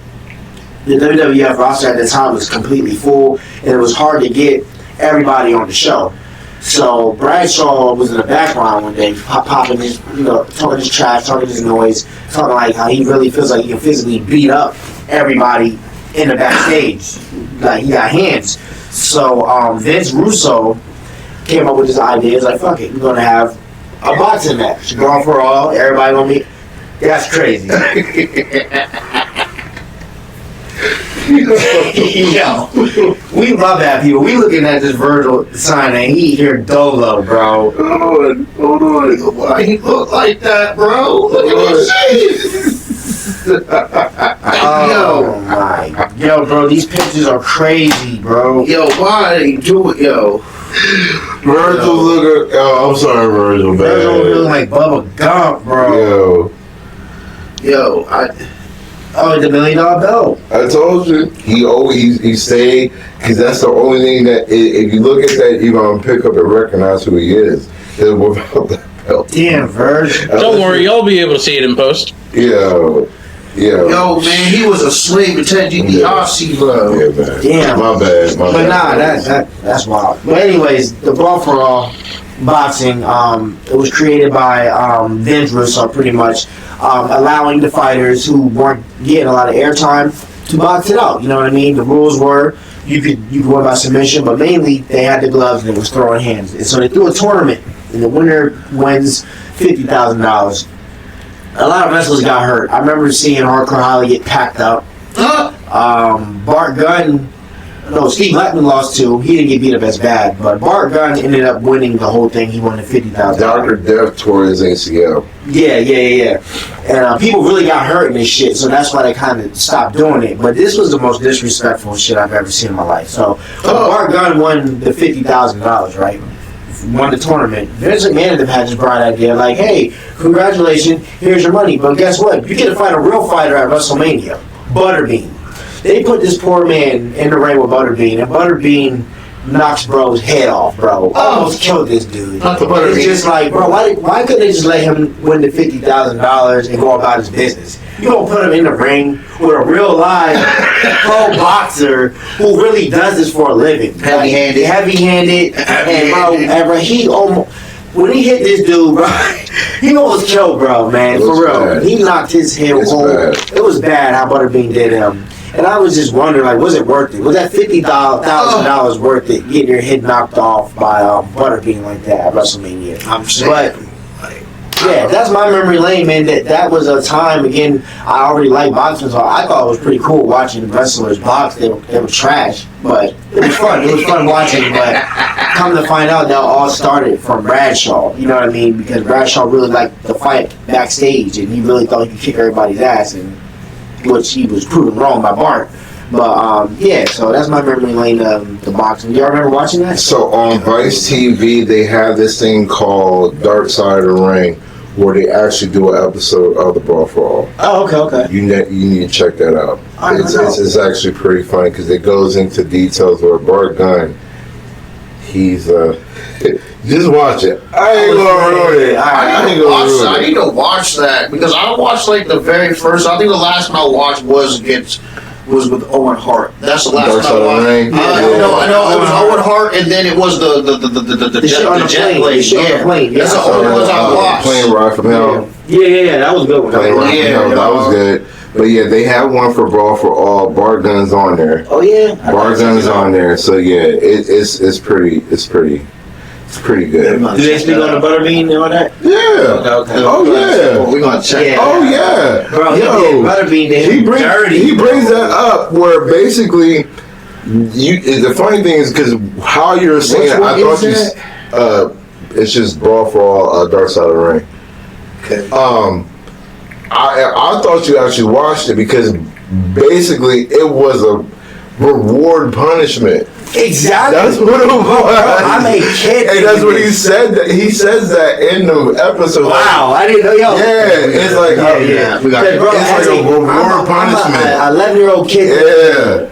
the WWF roster at the time was completely full, and it was hard to get everybody on the show. So Bradshaw was in the background one day, popping his, talking his trash, talking his noise, talking like how he really feels like he can physically beat up everybody in the backstage. Like he got hands. So Vince Russo came up with this idea. It's like, fuck it, we're gonna have a boxing match, Brawl for All. Everybody gonna be. That's crazy. Yo, we love that people. We looking at this Virgil sign and he here Dolo, bro. Hold on. Why he look like that, bro? Look at his face. Yo, bro, these pictures are crazy, bro. Yo, why they do it, yo? Virgil look. Oh, I'm sorry, Virgil. Man. Virgil look like Bubba Gump, bro. Yo, Oh, the $1 million belt. I told you he stayed because that's the only thing that if you look at that, you're gonna pick up and recognize who he is. Without that belt. Damn, Virg. Don't worry, you'll be able to see it in post. Yo, yo, man, he was a slave to Ted DiBiase, bro. Yeah, man. Damn. My bad. But nah, that's wild. But anyways, the Brawl for All boxing, it was created by Vince Russo, pretty much allowing the fighters who weren't getting a lot of airtime to box it out. You know what I mean? The rules were you could win by submission, but mainly they had the gloves and it was throwing hands. And so they threw a tournament, and the winner wins $50,000. A lot of wrestlers got hurt. I remember seeing Hardcore Holly get packed up. Bart Gunn. No, Steve Blackman lost too. He didn't get beat up as bad, but Bart Gunn ended up winning the whole thing. He won the $50,000. Dr. Death tore his ACL. Yeah. And people really got hurt in this shit, so that's why they kind of stopped doing it. But this was the most disrespectful shit I've ever seen in my life. So Bart Gunn won the $50,000, right? Won the tournament. Vince McMahon had this bright idea, like, hey, congratulations, here's your money. But guess what? You get to fight a real fighter at WrestleMania, Butterbean. They put this poor man in the ring with Butterbean, and Butterbean knocks bro's head off, bro. Almost killed this dude. It's just like, bro, why couldn't they just let him win the $50,000 and go about his business? You don't put him in the ring with a real live pro boxer who really does this for a living. Heavy-handed, and bro, he almost... When he hit this dude, bro, he almost killed bro, man, for real. Bad. He knocked his head home. It was bad how Butterbean did him. And I was just wondering, like, was it worth it? Was that $50,000 worth it, getting your head knocked off by Butterbean like that at WrestleMania? I'm saying. But, yeah, that's my memory lane, man. That was a time, again, I already liked boxing, so I thought it was pretty cool watching wrestlers box. They were trash, but it was fun. It was fun watching, but come to find out, that all started from Bradshaw. You know what I mean? Because Bradshaw really liked the fight backstage, and he really thought he could kick everybody's ass, and which he was proven wrong by Bart. But yeah, so that's my memory lane of the boxing. Do y'all remember watching that? So on Vice TV, they have this thing called Dark Side of the Ring, where they actually do an episode of the Brawl for All. Oh, okay. You need to check that out. It's actually pretty funny because it goes into details where Bart Gunn, he's just watch it. I ain't gonna ruin it. I need to watch that because I watched like the very first. I think the last one I watched was with Owen Hart. That's the last one I watched. I know it was Owen Hart, and then it was the jet plane. That's the only ones I watched. Plane Ride from Hell. Yeah, that was a good one. Plane Ride from Hell, that was good. But yeah, they have one for Brawl for All. Bart Gunn's on there. Oh yeah, Bart Gunn's on there. So yeah, it's pretty good. Do they speak on the Butterbean and all that? Yeah. Okay. Oh yeah. We're gonna check. Yeah. Oh yeah. Bro, Butterbean did him dirty. He brings that up where basically the funny thing is because how you're saying it, I thought it's just Brawl for All, Dark Side of the Ring. Okay. I thought you actually watched it because basically it was a reward punishment. Exactly. That's what it was. I'm a kid. And that's what he said. He says that in the episode. Wow, I didn't know. Yo. Yeah, it's like we got bro, it's like a reward punishment. I'm an 11-year-old kid. Yeah.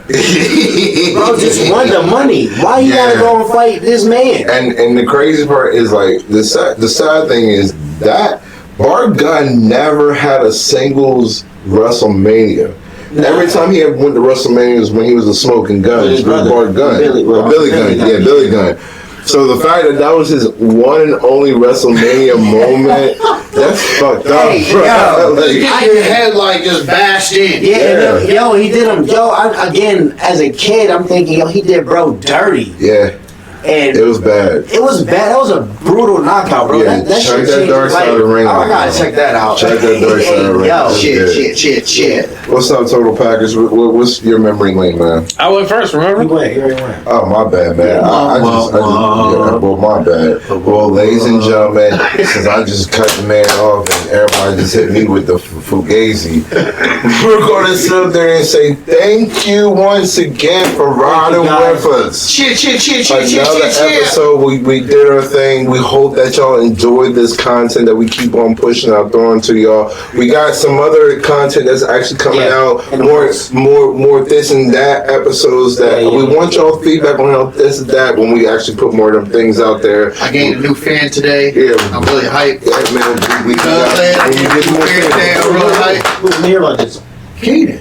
Bro, just won the money. Why you gotta go and fight this man? And the crazy part is like the sad thing is that Bart Gunn never had a singles WrestleMania. Every time he went to WrestleMania was when he was a smoking gun. It was Bart Gunn. Billy Gunn. So the fact that was his one and only WrestleMania moment, that's fucked up, bro. You get your head like just bashed in. Yeah. He did him. Again, as a kid, I'm thinking, he did bro dirty. Yeah. And It was bad. it was bad. That was a brutal knockout, bro. Yeah, that check shit that changed Dark his Side of the life. Ring. Oh, I gotta check that out. Check that Dark Side of the Ring. Yo, Shit. What's up, Total Package? What's your memory lane, man? I went first, remember? he went. Oh, my bad, man. My bad. Well, ladies and gentlemen, since I just cut the man off and everybody just hit me with the fugazi, we're going to sit up there and say thank you once again for riding with us. Cheer. Another episode, we did our thing. We hope that y'all enjoyed this content that we keep on pushing out, throwing to y'all. We got some other content that's actually coming out, more this and that episodes that we want y'all feedback on how this and that when we actually put more of them things out there. I gained a new fan today. Yeah. I'm really hyped. Yeah, man, we got I'm real hyped. Who didn't hear about this? Kenan.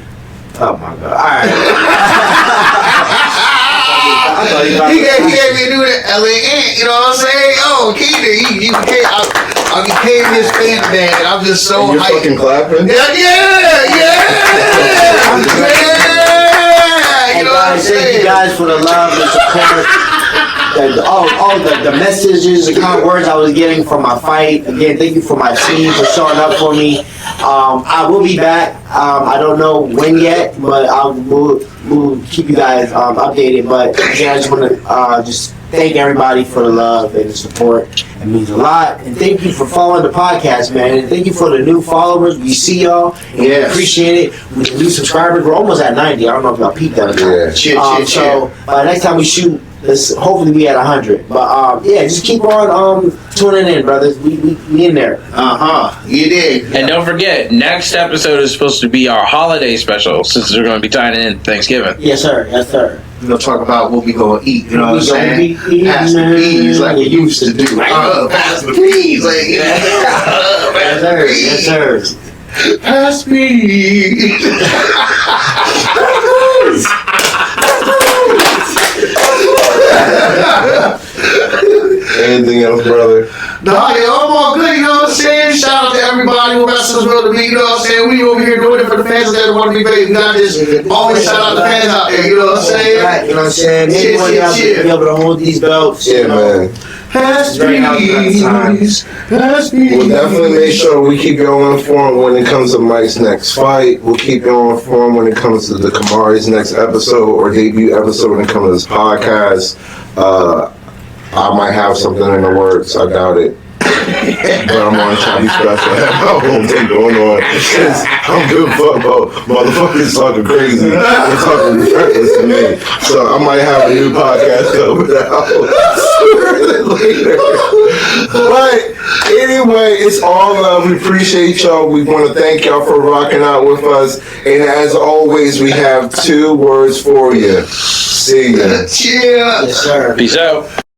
Oh my god! All right. I thought He gave me a new LA ant, you know what I'm saying? Oh, Kenan, I became his fan, man, and I'm just so You're hyped. fucking clapping? Yeah! You know what I'm Guys, thank you saying? guys for the love and support. All the messages, the kind of words I was getting from my fight. Again, thank you for my team for showing up for me. I will be back. I don't know when yet, but we'll keep you guys updated. But again, I just want to just thank everybody for the love and the support. It means a lot. And thank you for following the podcast, man. And thank you for the new followers. We see y'all. And we appreciate it. With the new subscribers, we're almost at 90. I don't know if y'all peaked that or not. Yeah. Cheer. So by the next time we shoot, hopefully we at 100. But yeah, just keep on tuning in, brothers. We in there. You did. And don't forget, next episode is supposed to be our holiday special since we're going to be tying in Thanksgiving. Yes, sir. Yes, sir. We're gonna talk about what we gonna eat, you know what I'm We gonna saying? be eating, Pass the man. peas like we used to do. Pass the peas, like, you know. Yes, sir. Yes, sir. Pass peas. Anything else, brother? Nah, yeah, I'm all good, you know what I'm saying? Shout out to everybody who wrestles real to me, you know what I'm saying? We over here doing it for the fans that want to be great. We got this. Always shout out the fans out there, you know what I'm saying? Right, you know what I'm saying? Maybe one day I'll be able to hold these belts. Yeah, you know? man. Pass Very out at times. We'll definitely make sure we keep y'all informed when it comes to Mike's next fight. We'll keep y'all informed when it comes to the Kamari's next episode or debut episode when it comes to this podcast. I might have something in the works. I doubt it. But I'm on trying to be special. I have my own thing going on. I'm good for motherfuckers talking crazy. They're talking reckless to me. So I might have a new podcast coming out sooner than later. But anyway, it's all love. We appreciate y'all. We want to thank y'all for rocking out with us. And as always, we have 2 words for you. See ya. Cheer. Yes, sir. Peace out.